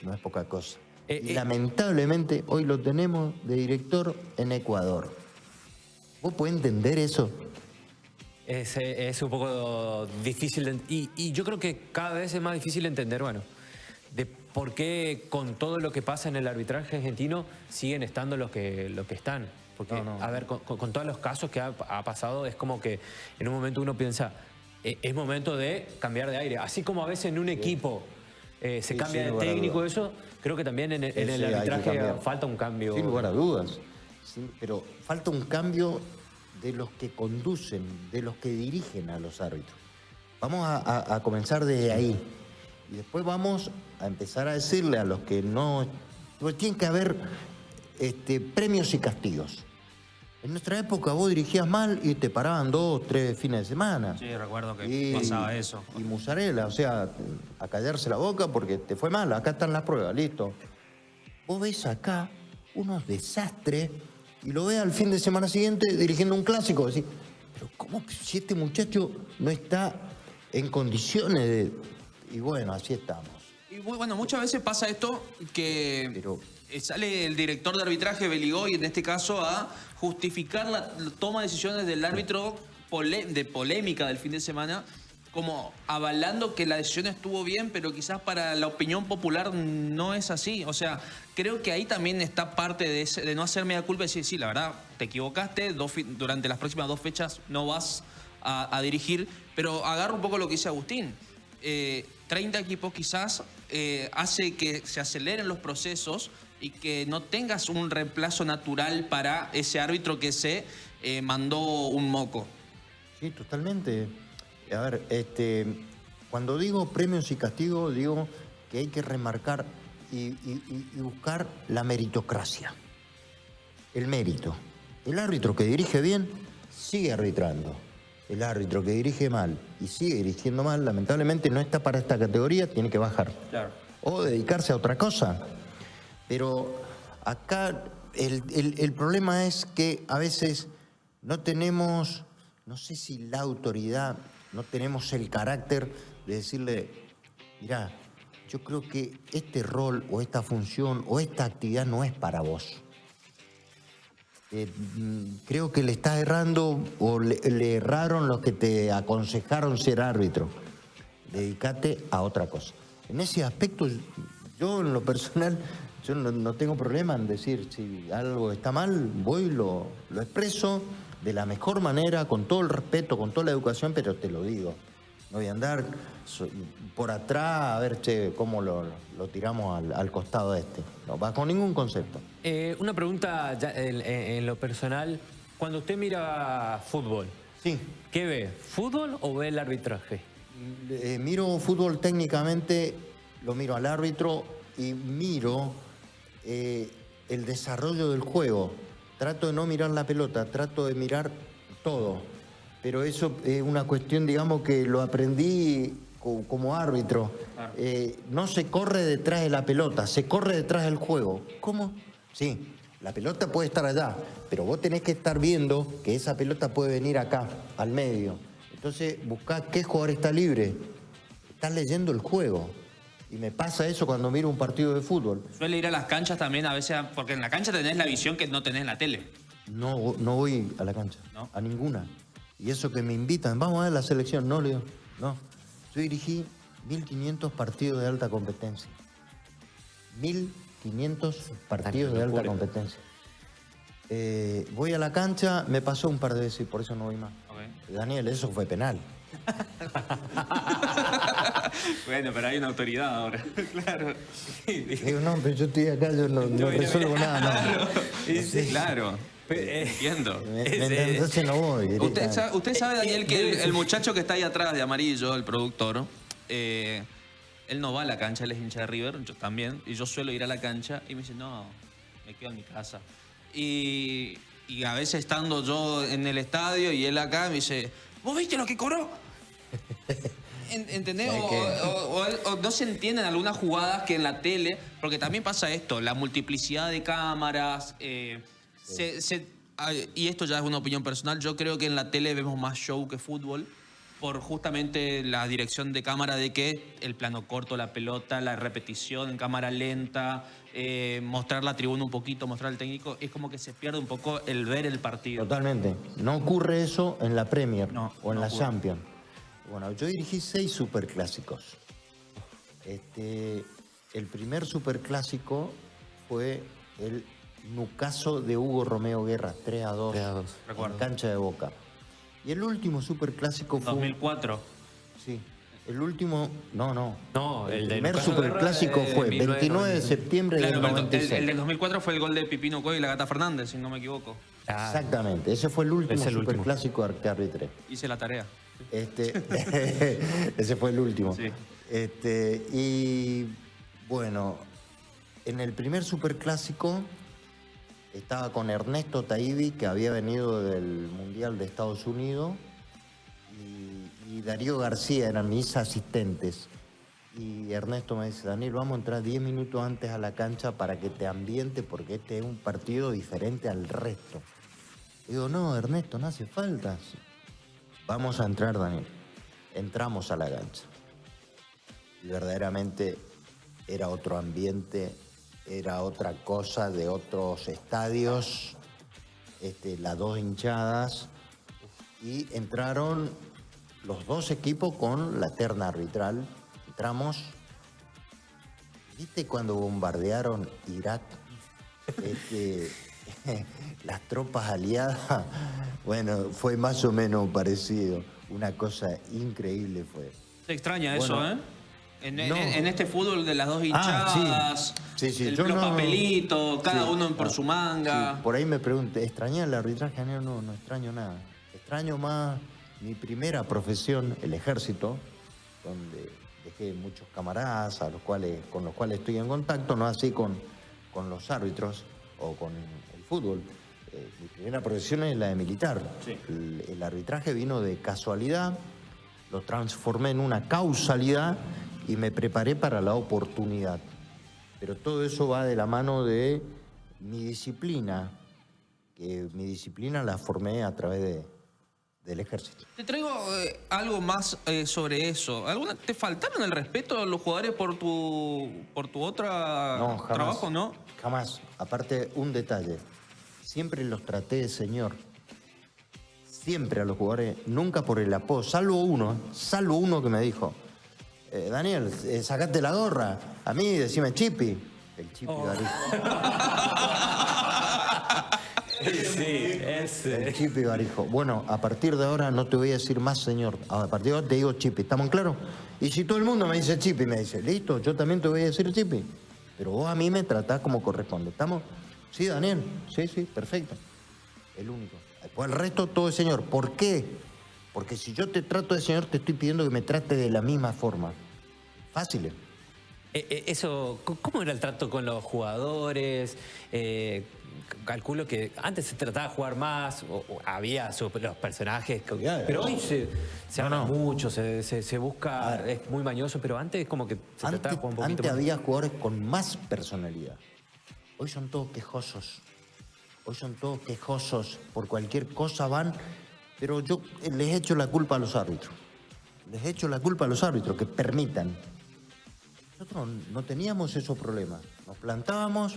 no es poca cosa. Y lamentablemente hoy lo tenemos de director en Ecuador. ¿Vos podés entender eso? Es un poco difícil y yo creo que cada vez es más difícil entender, bueno, de por qué con todo lo que pasa en el arbitraje argentino siguen estando los que están. Porque, a ver, con todos los casos que ha pasado, es como que en un momento uno piensa, es momento de cambiar de aire. Así como a veces en un equipo se cambia de técnico, eso, creo que también en el arbitraje falta un cambio. Sin lugar a dudas. Sí, pero falta un cambio de los que conducen, de los que dirigen a los árbitros. Vamos a comenzar desde ahí. Y después vamos a empezar a decirle a los que no... Pues tiene que haber premios y castigos. En nuestra época vos dirigías mal y te paraban 2, 3 fines de semana. Sí, recuerdo que pasaba eso. Y musarela, o sea, a callarse la boca porque te fue mal, acá están las pruebas, listo. Vos ves acá unos desastres y lo ves al fin de semana siguiente dirigiendo un clásico. Decís, pero ¿cómo si este muchacho no está en condiciones de...? Y bueno, así estamos. Y bueno, muchas veces pasa esto que sale el director de arbitraje, Beligoy, en este caso, a justificar la toma de decisiones del árbitro de polémica del fin de semana, como avalando que la decisión estuvo bien, pero quizás para la opinión popular no es así. O sea, creo que ahí también está parte de no hacer media culpa y decir, sí, la verdad, te equivocaste, durante las próximas 2 fechas no vas a dirigir, pero agarro un poco lo que dice Agustín. 30 equipos quizás hace que se aceleren los procesos y que no tengas un reemplazo natural para ese árbitro que se mandó un moco. Sí, totalmente. A ver, cuando digo premios y castigos, digo que hay que remarcar y buscar la meritocracia. El mérito. El árbitro que dirige bien sigue arbitrando. El árbitro que dirige mal y sigue dirigiendo mal, lamentablemente no está para esta categoría, tiene que bajar. Claro. O dedicarse a otra cosa. Pero acá el problema es que a veces no tenemos, no sé si la autoridad, no tenemos el carácter de decirle, mirá, yo creo que este rol o esta función o esta actividad no es para vos. Creo que le estás errando o le erraron los que te aconsejaron ser árbitro. Dedícate a otra cosa. En ese aspecto, yo en lo personal, yo no tengo problema en decir si algo está mal, voy y lo expreso de la mejor manera, con todo el respeto, con toda la educación, pero te lo digo. No voy a andar por atrás a ver, che, cómo lo tiramos al costado este. No, bajo ningún concepto. Una pregunta ya en lo personal. Cuando usted mira fútbol, Sí. ¿qué ve? ¿Fútbol o ve el arbitraje? Miro fútbol técnicamente, lo miro al árbitro y miro el desarrollo del juego. Trato de no mirar la pelota, trato de mirar todo. Pero eso es una cuestión, digamos, que lo aprendí como árbitro. Claro. No se corre detrás de la pelota, se corre detrás del juego. ¿Cómo? Sí, la pelota puede estar allá, pero vos tenés que estar viendo que esa pelota puede venir acá, al medio. Entonces, buscá qué jugador está libre. Estás leyendo el juego. Y me pasa eso cuando miro un partido de fútbol. Suele ir a las canchas también a veces, porque en la cancha tenés la visión que no tenés en la tele. No voy a la cancha, ¿No? a ninguna. Y eso que me invitan, vamos a ver la selección, no, le digo, no. Yo dirigí 1.500 partidos de alta competencia. 1.500 partidos de alta competencia. Voy a la cancha, me pasó un par de veces y por eso no voy más. Ok. Daniel, eso fue penal. Bueno, pero hay una autoridad ahora. Claro. Digo, no, pero yo estoy acá, yo no resuelvo nada, no. Sí, claro. Entiendo. Entonces no voy. Usted sabe, Daniel, que el muchacho que está ahí atrás de amarillo, el productor, él no va a la cancha, él es hincha de River, yo también, y yo suelo ir a la cancha y me dice, no, me quedo en mi casa. Y a veces estando yo en el estadio y él acá me dice, ¿vos viste lo que cobró? ¿Entendés? O no se entienden algunas jugadas que en la tele, porque también pasa esto, la multiplicidad de cámaras, y esto ya es una opinión personal, yo creo que en la tele vemos más show que fútbol, por justamente la dirección de cámara de que el plano corto, la pelota, la repetición en cámara lenta, mostrar la tribuna un poquito, mostrar el técnico, es como que se pierde un poco el ver el partido. Totalmente. No ocurre eso en la Premier o en la ocurre. Champions. Bueno, yo dirigí 6 superclásicos. El primer superclásico fue el Nucaso de Hugo Romeo Guerra, 3-2, 3-2. en Recuerdo. cancha de Boca. Y el último superclásico fue... 2004. Sí. El último... No. No, el de primer Nucaso superclásico Guerra, fue 1996. 29 de septiembre Claro, del pero 96. el del 2004 fue el gol de Pipino Cueva y la Gata Fernández, si no me equivoco. Ah, Exactamente. Ese fue el último Es el último. superclásico que arbitré. Hice la tarea. Ese fue el último. Sí. Y bueno, en el primer superclásico estaba con Ernesto Taibi, que había venido del Mundial de Estados Unidos, y Darío García eran mis asistentes. Y Ernesto me dice, Daniel, vamos a entrar 10 minutos antes a la cancha para que te ambiente, porque este es un partido diferente al resto. Digo, no, Ernesto, no hace falta. Vamos a entrar, Daniel. Entramos a la cancha. Y verdaderamente era otro ambiente, era otra cosa de otros estadios, las dos hinchadas, y entraron los dos equipos con la terna arbitral. Entramos, ¿viste cuando bombardearon Irak? Las tropas aliadas, bueno, fue más o menos parecido. Una cosa increíble fue. Se extraña Bueno, eso, ¿eh? En no. este fútbol de las dos hinchadas, Sí, los papelitos, cada sí, uno por su manga. Sí, por ahí me pregunté, ¿extraña el arbitraje? No extraño nada. Extraño más mi primera profesión, el ejército, donde dejé muchos camaradas con los cuales estoy en contacto, no así con los árbitros o con el fútbol. mi primera profesión es la de militar. Sí. El arbitraje vino de casualidad, lo transformé en una causalidad y me preparé para la oportunidad. Pero todo eso va de la mano de mi disciplina, que mi disciplina la formé a través del ejército. Te traigo algo más sobre eso. ¿Te faltaron el respeto a los jugadores por tu otra No, jamás. trabajo, no? Jamás. Aparte, un detalle. Siempre los traté de señor. Siempre a los jugadores, nunca por el apodo. Salvo uno que me dijo, Daniel, sacate la gorra. A mí decime Chipi. El Chipi Garijo. Sí, El Chipi Garijo. Bueno, a partir de ahora no te voy a decir más señor. A partir de ahora te digo Chipi. ¿Estamos en claro? Y si todo el mundo me dice Chipi, me dice, listo, yo también te voy a decir Chipi. Pero vos a mí me tratás como corresponde. ¿Estamos? Sí, Daniel. Sí, perfecto. El único. Después el resto todo es señor. ¿Por qué? Porque si yo te trato de señor, te estoy pidiendo que me trate de la misma forma. Fácil. Eso, ¿cómo era el trato con los jugadores? Calculo que antes se trataba de jugar más, o había los personajes, pero hoy se habla mucho, se busca, es muy mañoso, pero antes como que se trataba de jugar un poquito Antes más. había jugadores con más personalidad. Hoy son todos quejosos. Hoy son todos quejosos. Por cualquier cosa van. Pero yo les echo la culpa a los árbitros. Les echo la culpa a los árbitros que permitan. Nosotros no teníamos esos problemas. Nos plantábamos.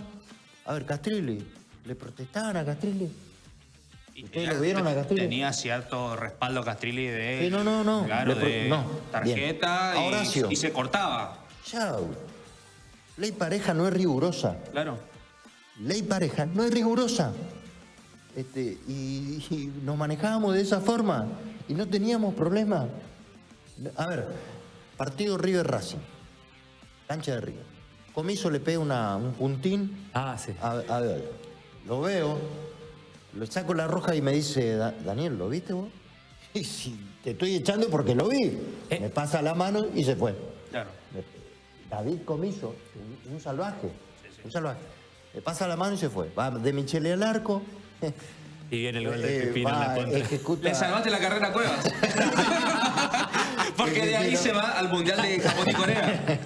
A ver, Castrilli. ¿Le protestaban a Castrilli? ¿Ustedes lo vieron a Castrilli? Tenía cierto respaldo Castrilli de... Sí, no. Claro, No. tarjeta Bien. Horacio. y se cortaba. Chau. Ley pareja no es rigurosa. Claro. Ley pareja no es rigurosa. Y nos manejábamos de esa forma y no teníamos problema. A ver, partido River Racing, cancha de River. Comiso le pega un puntín Sí. a Bedoya. Lo veo, le saco la roja y me dice, Daniel, ¿lo viste vos? Y si te estoy echando porque lo vi. Me pasa la mano y se fue. Claro. David Comiso, un salvaje, un salvaje. Me pasa la mano y se fue. Va de Michele al arco. Y viene el gol de Pipino en la contra. Ejecuta. Le salvaste la carrera a Cuevas. Porque de ahí se va al Mundial de Japón y Corea.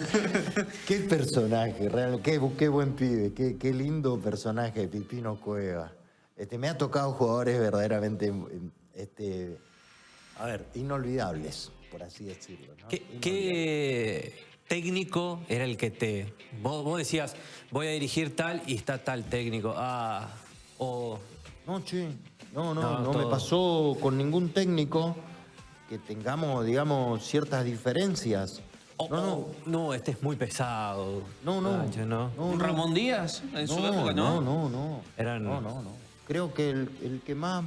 Qué personaje, realmente, qué buen pibe, qué lindo personaje, Pipino Cueva. Me ha tocado jugadores verdaderamente, inolvidables, por así decirlo, ¿no? ¿Qué técnico era el que vos decías, voy a dirigir tal y está tal técnico? No, che, no todo. me pasó con ningún técnico que tengamos, digamos, ciertas diferencias. No, este es muy pesado. No. ¿Un Ramón Díaz en su época, no? No. Eran- No. Creo que el que más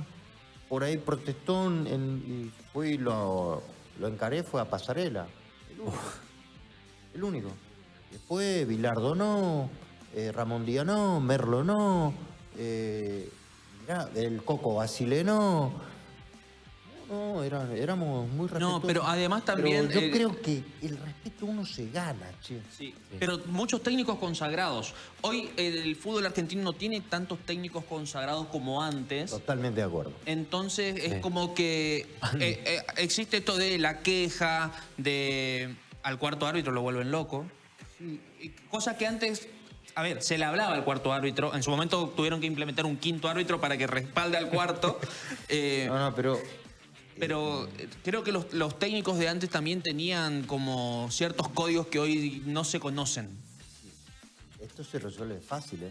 por ahí protestó y fue y lo encaré fue a Pasarela. El único. Después Bilardo no, Ramón Díaz no, Merlo no, el Coco Basile no. No, éramos muy respetuosos. No, pero además también... Pero yo creo que el respeto uno se gana, che. Sí, pero muchos técnicos consagrados. Hoy el fútbol argentino no tiene tantos técnicos consagrados como antes. Totalmente de acuerdo. Entonces es como que existe esto de la queja, de al cuarto árbitro lo vuelven loco. Cosa que antes, a ver, se le hablaba al cuarto árbitro. En su momento tuvieron que implementar un quinto árbitro para que respalde al cuarto. Pero creo que los técnicos de antes también tenían como ciertos códigos que hoy no se conocen. Esto se resuelve fácil, ¿eh?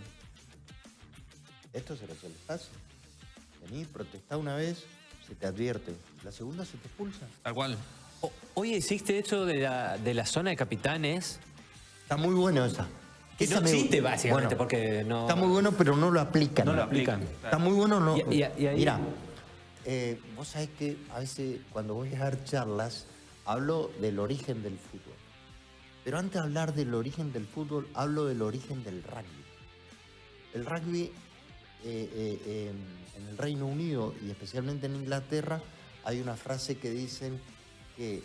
Esto se resuelve fácil. Vení, protestá una vez, se te advierte. La segunda se te expulsa. Tal cual. Hoy existe esto de la zona de capitanes. Está muy bueno esa. Que Esa no existe, básicamente, bueno, porque no... Está muy bueno, pero no lo aplican. No lo aplican. Está muy bueno, no. Y ahí- Mira, vos sabés que a veces cuando voy a dar charlas hablo del origen del fútbol. Pero antes de hablar del origen del fútbol, hablo del origen del rugby. El rugby en el Reino Unido y especialmente en Inglaterra hay una frase que dicen que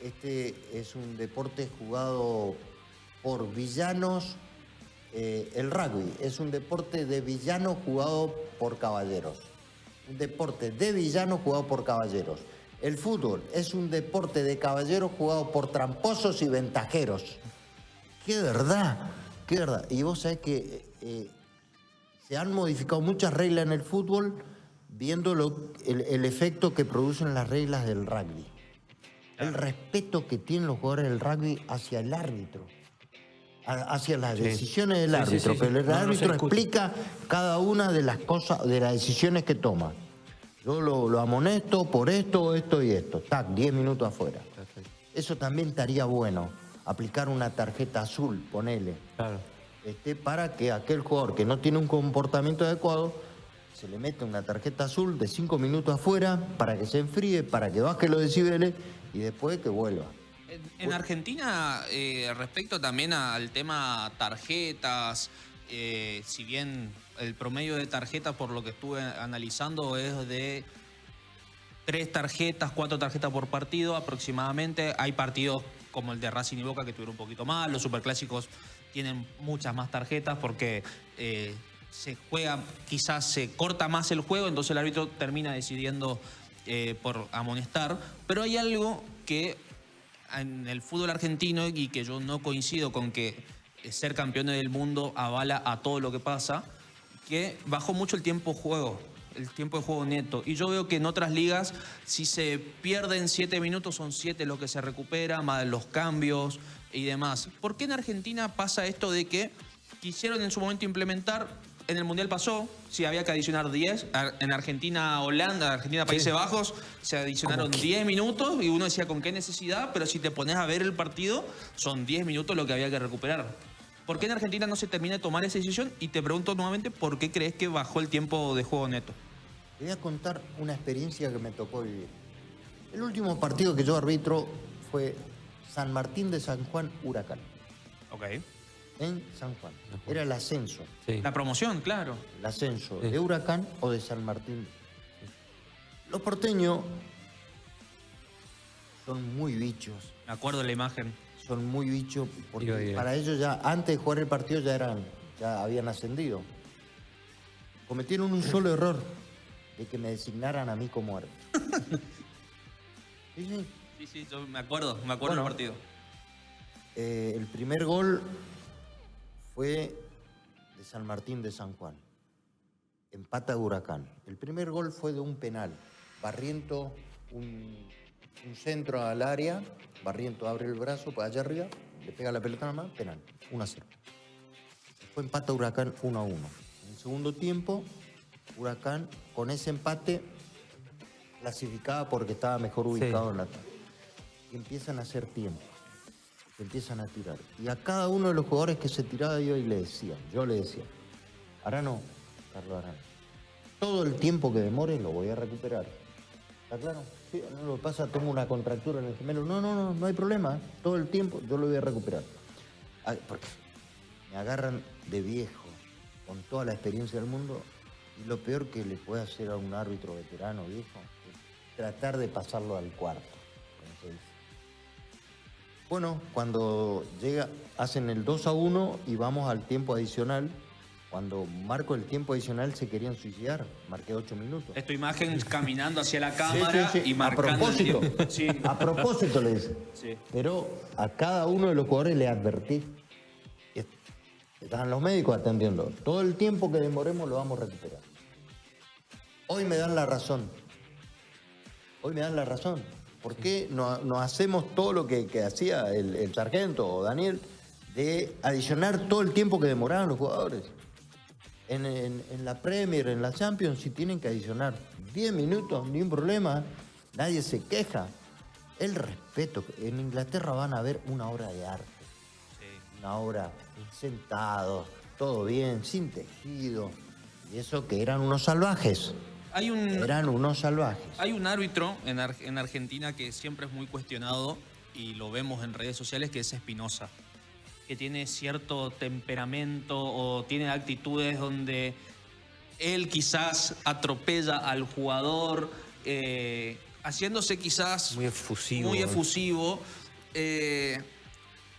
este es un deporte jugado por villanos el rugby es un deporte de villanos jugado por caballeros. Un deporte de villanos jugado por caballeros. El fútbol es un deporte de caballeros jugado por tramposos y ventajeros. ¡Qué verdad! ¡Qué verdad! Y vos sabés que se han modificado muchas reglas en el fútbol viendo el efecto que producen las reglas del rugby. El respeto que tienen los jugadores del rugby hacia el árbitro. Hacia las decisiones del árbitro, pero el árbitro explica cada una de las cosas, de las decisiones que toma. Yo lo amonesto por esto, esto y esto. Tac, 10 minutos afuera. Perfecto. Eso también estaría bueno, aplicar una tarjeta azul, ponele. Claro. Para que aquel jugador que no tiene un comportamiento adecuado, se le mete una tarjeta azul de 5 minutos afuera para que se enfríe, para que baje los decibeles y después que vuelva. En Argentina, respecto también al tema tarjetas, si bien el promedio de tarjetas, por lo que estuve analizando, es de 3 tarjetas, 4 tarjetas por partido aproximadamente. Hay partidos como el de Racing y Boca que tuvieron un poquito más. Los superclásicos tienen muchas más tarjetas porque se juega, quizás se corta más el juego, entonces el árbitro termina decidiendo por amonestar. Pero hay algo que en el fútbol argentino y que yo no coincido con que ser campeón del mundo avala a todo lo que pasa, que bajó mucho el tiempo de juego neto. Y yo veo que en otras ligas, si se pierden 7 minutos, son 7 los que se recupera, más los cambios y demás. ¿Por qué en Argentina pasa esto de que quisieron en su momento implementar? En el Mundial pasó, si había que adicionar 10. En Argentina, Holanda, Argentina, Países Bajos, se adicionaron 10 minutos y uno decía, ¿con qué necesidad? Pero si te pones a ver el partido, son 10 minutos lo que había que recuperar. ¿Por qué en Argentina no se termina de tomar esa decisión? Y te pregunto nuevamente, ¿por qué crees que bajó el tiempo de juego neto? Te voy a contar una experiencia que me tocó vivir. El último partido que yo arbitro fue San Martín de San Juan, Huracán. Ok. En San Juan. Era el ascenso. Sí. La promoción, claro. El ascenso de Huracán o de San Martín. Los porteños son muy bichos. Me acuerdo de la imagen. Son muy bichos porque para ellos ya, antes de jugar el partido, ya habían ascendido. Cometieron un solo error, de que me designaran a mí como árbitro. Sí, yo me acuerdo del partido. El primer gol fue de San Martín de San Juan. Empata Huracán. El primer gol fue de un penal. Barriento, un centro al área. Barriento abre el brazo para allá arriba, le pega la pelota nada más, penal. 1-0. Después empata Huracán 1-1. En el segundo tiempo, Huracán con ese empate clasificaba porque estaba mejor ubicado en la tabla. Y empiezan a hacer tiempo. Empiezan a tirar. Y a cada uno de los jugadores que se tiraba yo le decía, Arano, Carlos Arano, todo el tiempo que demore lo voy a recuperar. ¿Está claro? Sí, no, lo que pasa, tengo una contractura en el gemelo. No hay problema. Todo el tiempo yo lo voy a recuperar. Porque me agarran de viejo, con toda la experiencia del mundo, y lo peor que le puede hacer a un árbitro veterano viejo es tratar de pasarlo al cuarto. Bueno, cuando hacen el 2-1 y vamos al tiempo adicional. Cuando marco el tiempo adicional se querían suicidar. Marqué 8 minutos. Es tu imagen caminando hacia la cámara y marcando. A propósito. El tiempo. Sí. A propósito le dice. Sí. Pero a cada uno de los jugadores le advertí. Estaban los médicos atendiendo. Todo el tiempo que demoremos lo vamos a recuperar. Hoy me dan la razón. ¿Por qué no hacemos todo lo que hacía el sargento o Daniel de adicionar todo el tiempo que demoraban los jugadores? En la Premier, en la Champions, si tienen que adicionar 10 minutos, ni un problema, nadie se queja. El respeto. En Inglaterra van a ver una obra de arte. Sí. Una obra sentados, todo bien, sin tejido. Y eso que eran unos salvajes. Eran unos salvajes. Hay un árbitro en Argentina que siempre es muy cuestionado y lo vemos en redes sociales, que es Espinosa, que tiene cierto temperamento o tiene actitudes donde él quizás atropella al jugador, haciéndose quizás muy efusivo.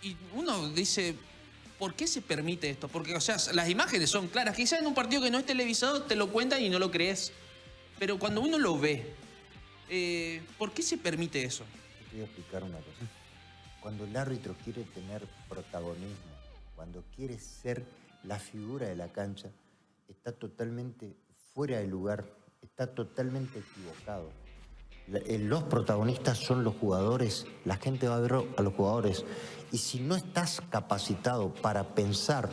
Y uno dice, ¿por qué se permite esto? Porque, o sea, las imágenes son claras. Quizás en un partido que no es televisado te lo cuentan y no lo crees. Pero cuando uno lo ve, ¿por qué se permite eso? Te voy a explicar una cosa. Cuando el árbitro quiere tener protagonismo, cuando quiere ser la figura de la cancha, está totalmente fuera de lugar, está totalmente equivocado. Los protagonistas son los jugadores, la gente va a ver a los jugadores. Y si no estás capacitado para pensar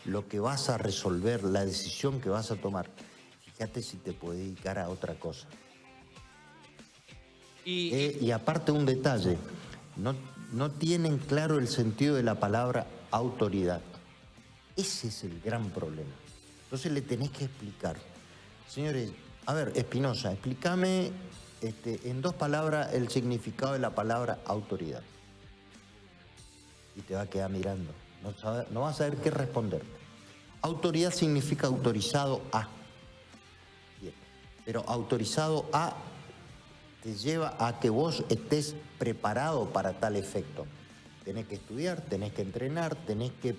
lo que vas a resolver, la decisión que vas a tomar, fíjate si te puedes dedicar a otra cosa. Y aparte un detalle, no tienen claro el sentido de la palabra autoridad. Ese es el gran problema. Entonces le tenés que explicar. Señores, a ver, Espinosa, explícame en 2 palabras el significado de la palabra autoridad. Y te va a quedar mirando. No vas a saber qué responder. Autoridad significa autorizado a. Bien. Pero autorizado a te lleva a que vos estés preparado para tal efecto. Tenés que estudiar, tenés que entrenar, tenés que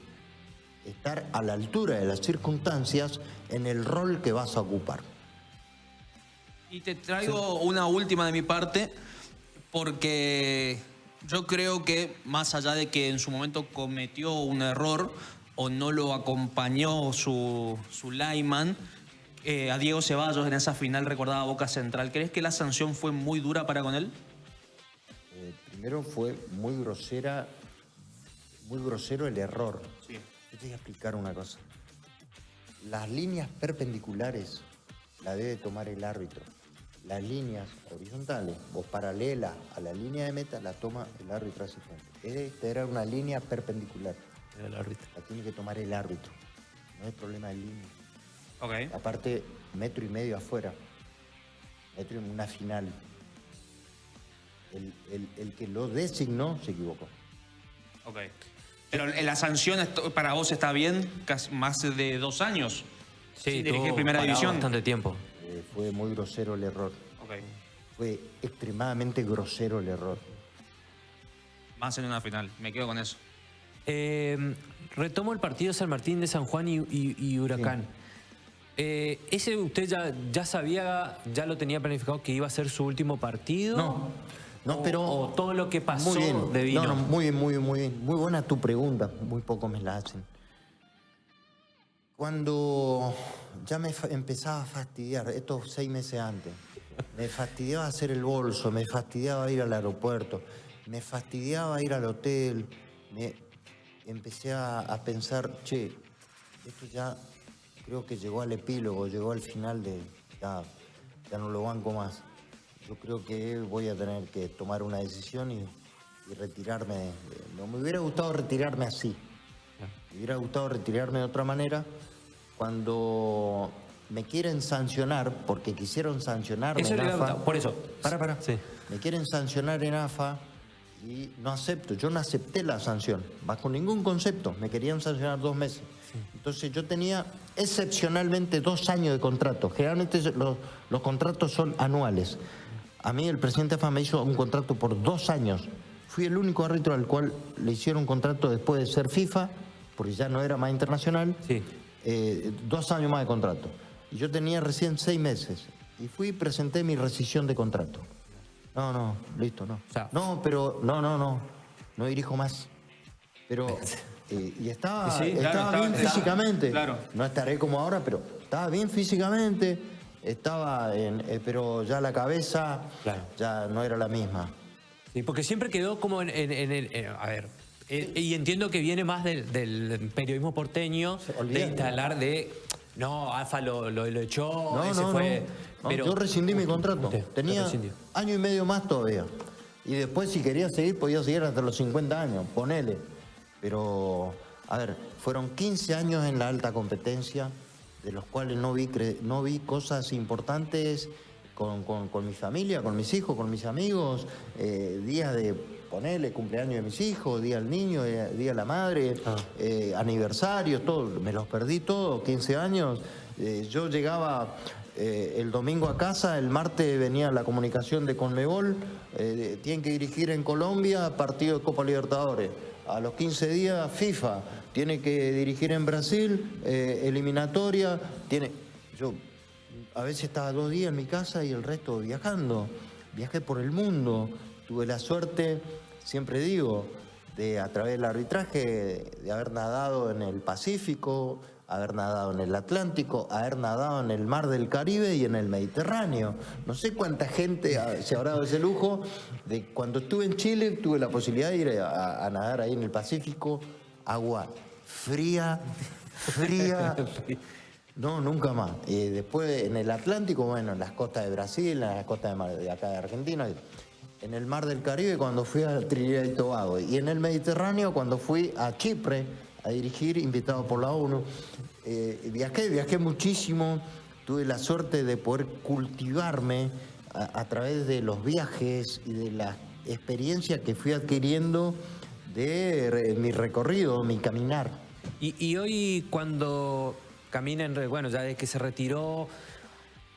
estar a la altura de las circunstancias en el rol que vas a ocupar. Y te traigo una última de mi parte, porque yo creo que más allá de que en su momento cometió un error o no lo acompañó su lineman, a Diego Ceballos en esa final recordada Boca Central, ¿crees que la sanción fue muy dura para con él? Primero fue muy grosero el error. Sí. Yo te voy a explicar una cosa. Las líneas perpendiculares las debe tomar el árbitro. Las líneas horizontales o paralelas a la línea de meta la toma el árbitro asistente. Esta era una línea perpendicular. El árbitro. La tiene que tomar el árbitro. No hay problema de línea. Okay. Aparte, 1,5 metros afuera. Metro en una final. El que lo designó se equivocó. Ok. Pero la sanción para vos está bien, más de 2 años. Sí, sin dirigir estuvo primera parado división. bastante tiempo. Fue muy grosero el error. Ok. Fue extremadamente grosero el error. Más en una final, me quedo con eso. Retomo el partido San Martín de San Juan y Huracán. ¿Ese usted ya sabía, ya lo tenía planificado que iba a ser su último partido? No, pero... O todo lo que pasó muy bien. de vino. No, muy bien, muy bien, muy bien. Muy buena tu pregunta, muy poco me la hacen. Cuando ya me empezaba a fastidiar, estos 6 meses antes, me fastidiaba hacer el bolso, me fastidiaba ir al aeropuerto, me fastidiaba ir al hotel, empecé a pensar, che, esto ya creo que llegó al epílogo, llegó al final de, ya no lo banco más. Yo creo que voy a tener que tomar una decisión y retirarme. No me hubiera gustado retirarme así. Me hubiera gustado retirarme de otra manera. Cuando me quieren sancionar, porque quisieron sancionarme Eso en AFA. por eso. Para. Sí. Me quieren sancionar en AFA y no acepto. Yo no acepté la sanción, bajo ningún concepto. Me querían sancionar 2 meses. Sí. Entonces yo tenía excepcionalmente 2 años de contrato. Generalmente los contratos son anuales. A mí el presidente AFA me hizo un contrato por 2 años. Fui el único árbitro al cual le hicieron un contrato después de ser FIFA, porque ya no era más internacional. Sí. 2 años más de contrato. Y yo tenía recién 6 meses. Y fui y presenté mi rescisión de contrato. No, listo, no. O sea, No dirijo más. Pero, y estaba, sí, estaba bien físicamente. Claro. No estaré como ahora, pero estaba bien físicamente. Pero ya la cabeza ya no era la misma. Sí, porque siempre quedó como a ver, y entiendo que viene más del periodismo porteño, de instalar no, AFA lo echó, fue... No, pero, yo rescindí mi contrato. Tenía 1,5 años más todavía. Y después, si quería seguir, podía seguir hasta los 50 años, ponele. Pero, a ver, fueron 15 años en la alta competencia, de los cuales no vi cosas importantes con mi familia, con mis hijos, con mis amigos, días de, ponele, cumpleaños de mis hijos, día del niño, día de la madre, aniversarios, todo, me los perdí todos, 15 años. Yo llegaba el domingo a casa, el martes venía la comunicación de Conmebol, tienen que dirigir en Colombia partido de Copa Libertadores. a los 15 días FIFA, tiene que dirigir en Brasil, eliminatoria, yo a veces estaba 2 días en mi casa y el resto viajando, viajé por el mundo, tuve la suerte, siempre digo, de a través del arbitraje, de haber nadado en el Pacífico, haber nadado en el Atlántico, haber nadado en el Mar del Caribe y en el Mediterráneo. No sé cuánta gente se habrá dado ese lujo. De cuando estuve en Chile, tuve la posibilidad de ir a nadar ahí en el Pacífico, agua fría. No, nunca más. Y después en el Atlántico, bueno, en las costas de Brasil, en las costas de acá de Argentina, en el Mar del Caribe cuando fui a Trinidad y Tobago, y en el Mediterráneo cuando fui a Chipre a dirigir, invitado por la ONU. Viajé muchísimo, tuve la suerte de poder cultivarme a través de los viajes y de la experiencia que fui adquiriendo de mi recorrido, mi caminar. Y hoy cuando camina, bueno, ya desde que se retiró,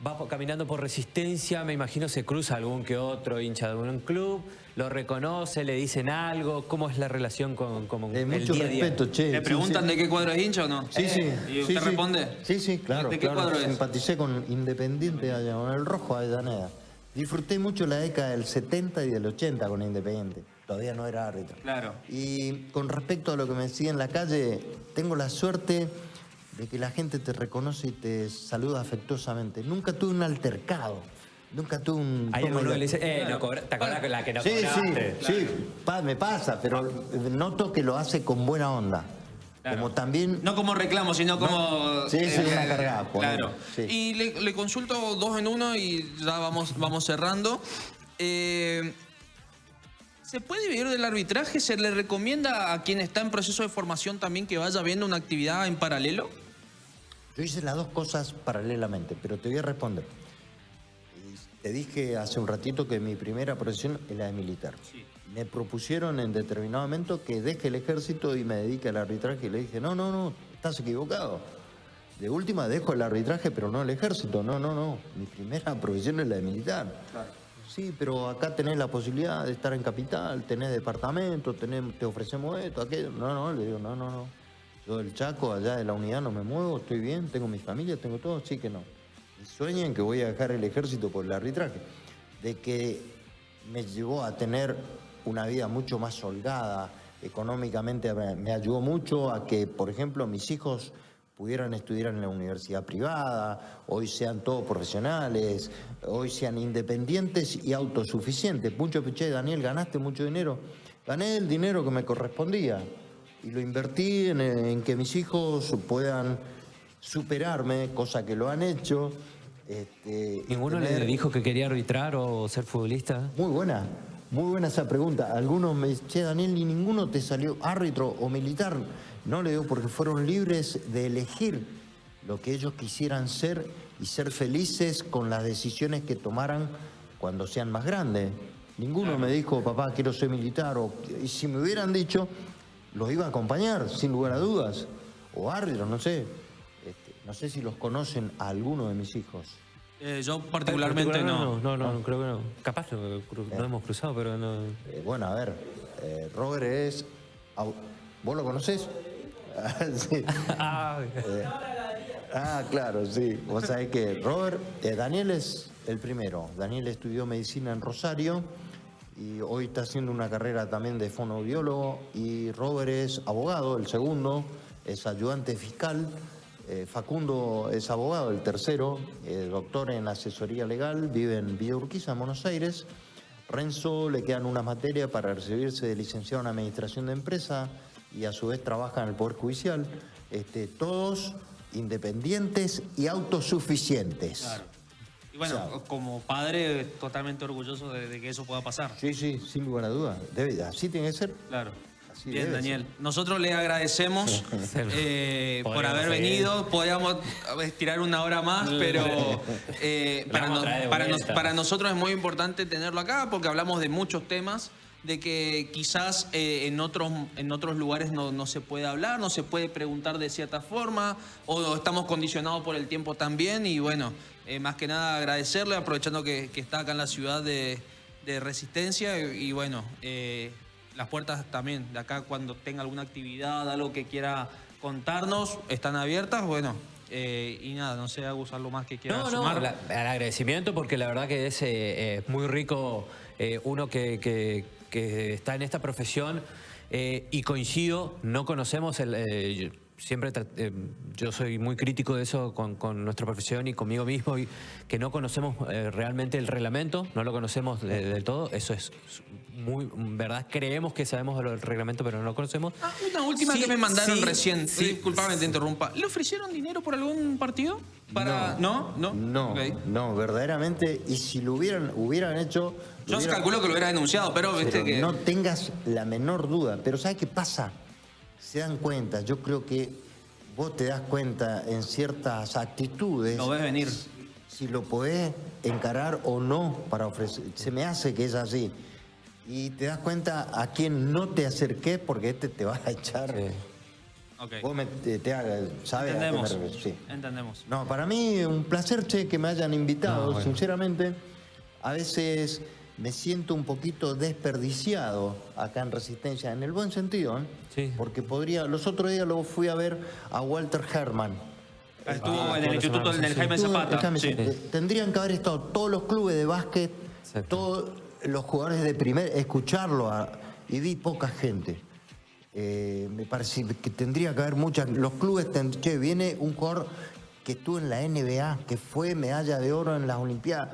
va caminando por Resistencia, me imagino se cruza algún que otro hincha de algún club, lo reconoce, le dicen algo, ¿cómo es la relación con el mucho día a día? respeto, che. ¿Le preguntan de qué cuadro es hincha o no? Sí, sí. ¿Y usted responde? Sí, claro. ¿De qué cuadro es? Simpaticé con Independiente, con el Rojo Avellaneda. Disfruté mucho la década del 70 y del 80 con Independiente. Todavía no era árbitro. Claro. Y con respecto a lo que me decía en la calle, tengo la suerte de que la gente te reconoce y te saluda afectuosamente. Nunca tuve un altercado, nunca tuve un... Hay alguno que le dice, no cobra, ¿te acordás que la que no cobraste? Sí, me pasa, pero noto que lo hace con buena onda. Claro. Como también... No como reclamo, sino como... Sí, una cargada. Claro. Sí. Y le consulto 2 en 1 y ya vamos cerrando. ¿Se puede vivir del arbitraje? ¿Se le recomienda a quien está en proceso de formación también que vaya viendo una actividad en paralelo? Yo hice las 2 cosas paralelamente, pero te voy a responder. Te dije hace un ratito que mi primera profesión es la de militar. Sí. Me propusieron en determinado momento que deje el ejército y me dedique al arbitraje y le dije, no, estás equivocado. De última dejo el arbitraje, pero no el ejército. No. Mi primera profesión es la de militar. Claro. Sí, pero acá tenés la posibilidad de estar en capital, tenés departamento, te ofrecemos esto, aquello. No, le digo, no. Yo del Chaco, allá de la unidad, no me muevo, estoy bien, tengo mi familia, tengo todo, sí que no. Y sueñen que voy a dejar el ejército por el arbitraje. De que me llevó a tener una vida mucho más holgada, económicamente me ayudó mucho a que, por ejemplo, mis hijos pudieran estudiar en la universidad privada, hoy sean todos profesionales, hoy sean independientes y autosuficientes. Muchos piché, Daniel, ¿ganaste mucho dinero? Gané el dinero que me correspondía y lo invertí en que mis hijos puedan superarme, cosa que lo han hecho. ¿Ninguno le dijo que quería arbitrar o ser futbolista? Muy buena esa pregunta. Algunos me dicen, che, Daniel, ¿y ninguno te salió árbitro o militar? No, le digo, porque fueron libres de elegir lo que ellos quisieran ser y ser felices con las decisiones que tomaran cuando sean más grandes. Ninguno me dijo, papá, quiero ser militar. Y si me hubieran dicho, los iba a acompañar, sin lugar a dudas. O árbitros, no sé. No sé si los conocen a alguno de mis hijos. Yo particularmente no. No, creo que no. Capaz no hemos cruzado, pero no. Bueno, a ver, Robert es... ¿Vos lo conocés? Sí. Claro, sí. Vos sabés que Robert, Daniel es el primero. Daniel estudió medicina en Rosario y hoy está haciendo una carrera también de fonoaudiólogo. Y Robert es abogado, el segundo, es ayudante fiscal. Facundo es abogado, el tercero, doctor en asesoría legal, vive en Villa Urquiza, en Buenos Aires. Renzo le quedan unas materias para recibirse de licenciado en administración de empresa y a su vez trabaja en el Poder Judicial. Todos independientes y autosuficientes. Claro. Y bueno, como padre, totalmente orgulloso de que eso pueda pasar. Sí, sin lugar a dudas. Así tiene que ser. Claro. Así bien, debe Daniel. ser. Nosotros le agradecemos por haber venido. Podríamos estirar una hora más, pero para nosotros es muy importante tenerlo acá porque hablamos de muchos temas de que quizás en otros lugares no se puede hablar, no se puede preguntar de cierta forma, o estamos condicionados por el tiempo también. Y bueno, más que nada agradecerle, aprovechando que está acá en la ciudad de Resistencia. Y bueno, las puertas también de acá cuando tenga alguna actividad, algo que quiera contarnos, están abiertas, bueno. Y nada, no sé, Agus, algo más que quiera sumar. El agradecimiento porque la verdad que es muy rico uno que está en esta profesión y coincido, no conocemos yo soy muy crítico de eso con nuestra profesión y conmigo mismo, y que no conocemos realmente el reglamento, no lo conocemos del todo, eso es muy verdad, creemos que sabemos el reglamento pero no lo conocemos. Una última que me mandaron recién, disculpame, te interrumpa. ¿Le ofrecieron dinero por algún partido? ¿No? Okay. No, verdaderamente, y si lo hubieran hecho... Yo calculo que lo hubiera denunciado, pero viste que... No tengas la menor duda, pero ¿sabes qué pasa? Se dan cuenta, yo creo que vos te das cuenta en ciertas actitudes. Lo ves venir. Si lo podés encarar o no para ofrecer. Se me hace que es así. Y te das cuenta a quién no te acerqué porque te va a echar. Sí. Okay. Vos ¿sabes? Entendemos. A qué me refiero? Sí. Entendemos. No, para mí un placer, che, que me hayan invitado, bueno. sinceramente. A veces me siento un poquito desperdiciado acá en Resistencia, en el buen sentido, ¿eh? Sí. Porque los otros días lo fui a ver a Walter Herman. Estuvo en el instituto, en el Jaime Zapata. Sí. Tendrían que haber estado todos los clubes de básquet, Exacto. todos los jugadores de primer, escucharlo, y vi poca gente. Me parece que tendría que haber muchas. Los clubes, viene un jugador que estuvo en la NBA, que fue medalla de oro en las Olimpiadas.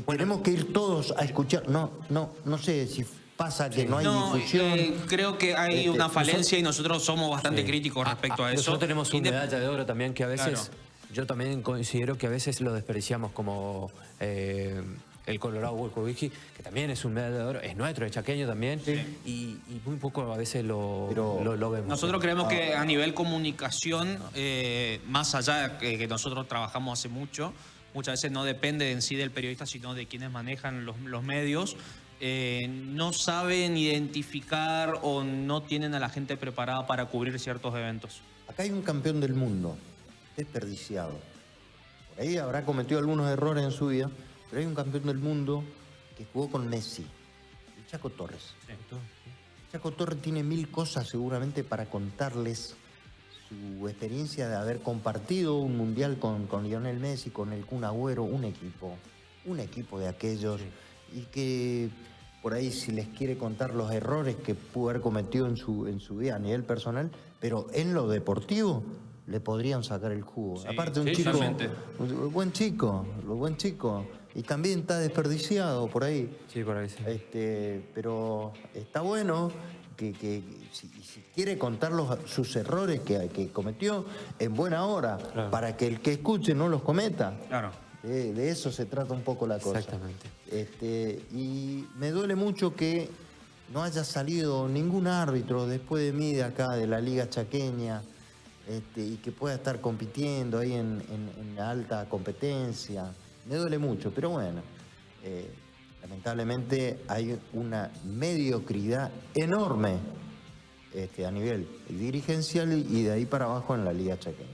Tenemos que ir todos a escuchar. No sé si pasa que no hay difusión. Creo que hay una falencia y nosotros somos bastante críticos respecto a eso. Nosotros tenemos una medalla de oro también que a veces, Claro. yo también considero que a veces lo despreciamos como el Colorado Volkovich, que también es un medalla de oro, es nuestro, es chaqueño también, y muy poco a veces lo vemos. Nosotros creemos que a nivel comunicación, más allá que nosotros trabajamos hace mucho, muchas veces no depende en sí del periodista, sino de quienes manejan los medios, no saben identificar o no tienen a la gente preparada para cubrir ciertos eventos. Acá hay un campeón del mundo, desperdiciado. Por ahí habrá cometido algunos errores en su vida, pero hay un campeón del mundo que jugó con Messi, el Chaco Torres. Sí. Chaco Torres tiene 1000 cosas seguramente para contarles su experiencia de haber compartido un mundial con Lionel Messi, con el Kun Agüero, un equipo de aquellos, y que por ahí si les quiere contar los errores que pudo haber cometido en su vida a nivel personal, pero en lo deportivo le podrían sacar el jugo. Sí, aparte un sí, chico, totalmente. buen chico, y también está desperdiciado por ahí. Sí, por ahí sí. Pero está bueno que si quiere contar sus errores que cometió en buena hora, Claro. para que el que escuche no los cometa. Claro. De eso se trata un poco la cosa. Exactamente. Y me duele mucho que no haya salido ningún árbitro después de mí de acá, de la Liga Chaqueña, y que pueda estar compitiendo ahí en la alta competencia. Me duele mucho, pero bueno, lamentablemente hay una mediocridad enorme a nivel dirigencial y de ahí para abajo en la Liga Chaqueña.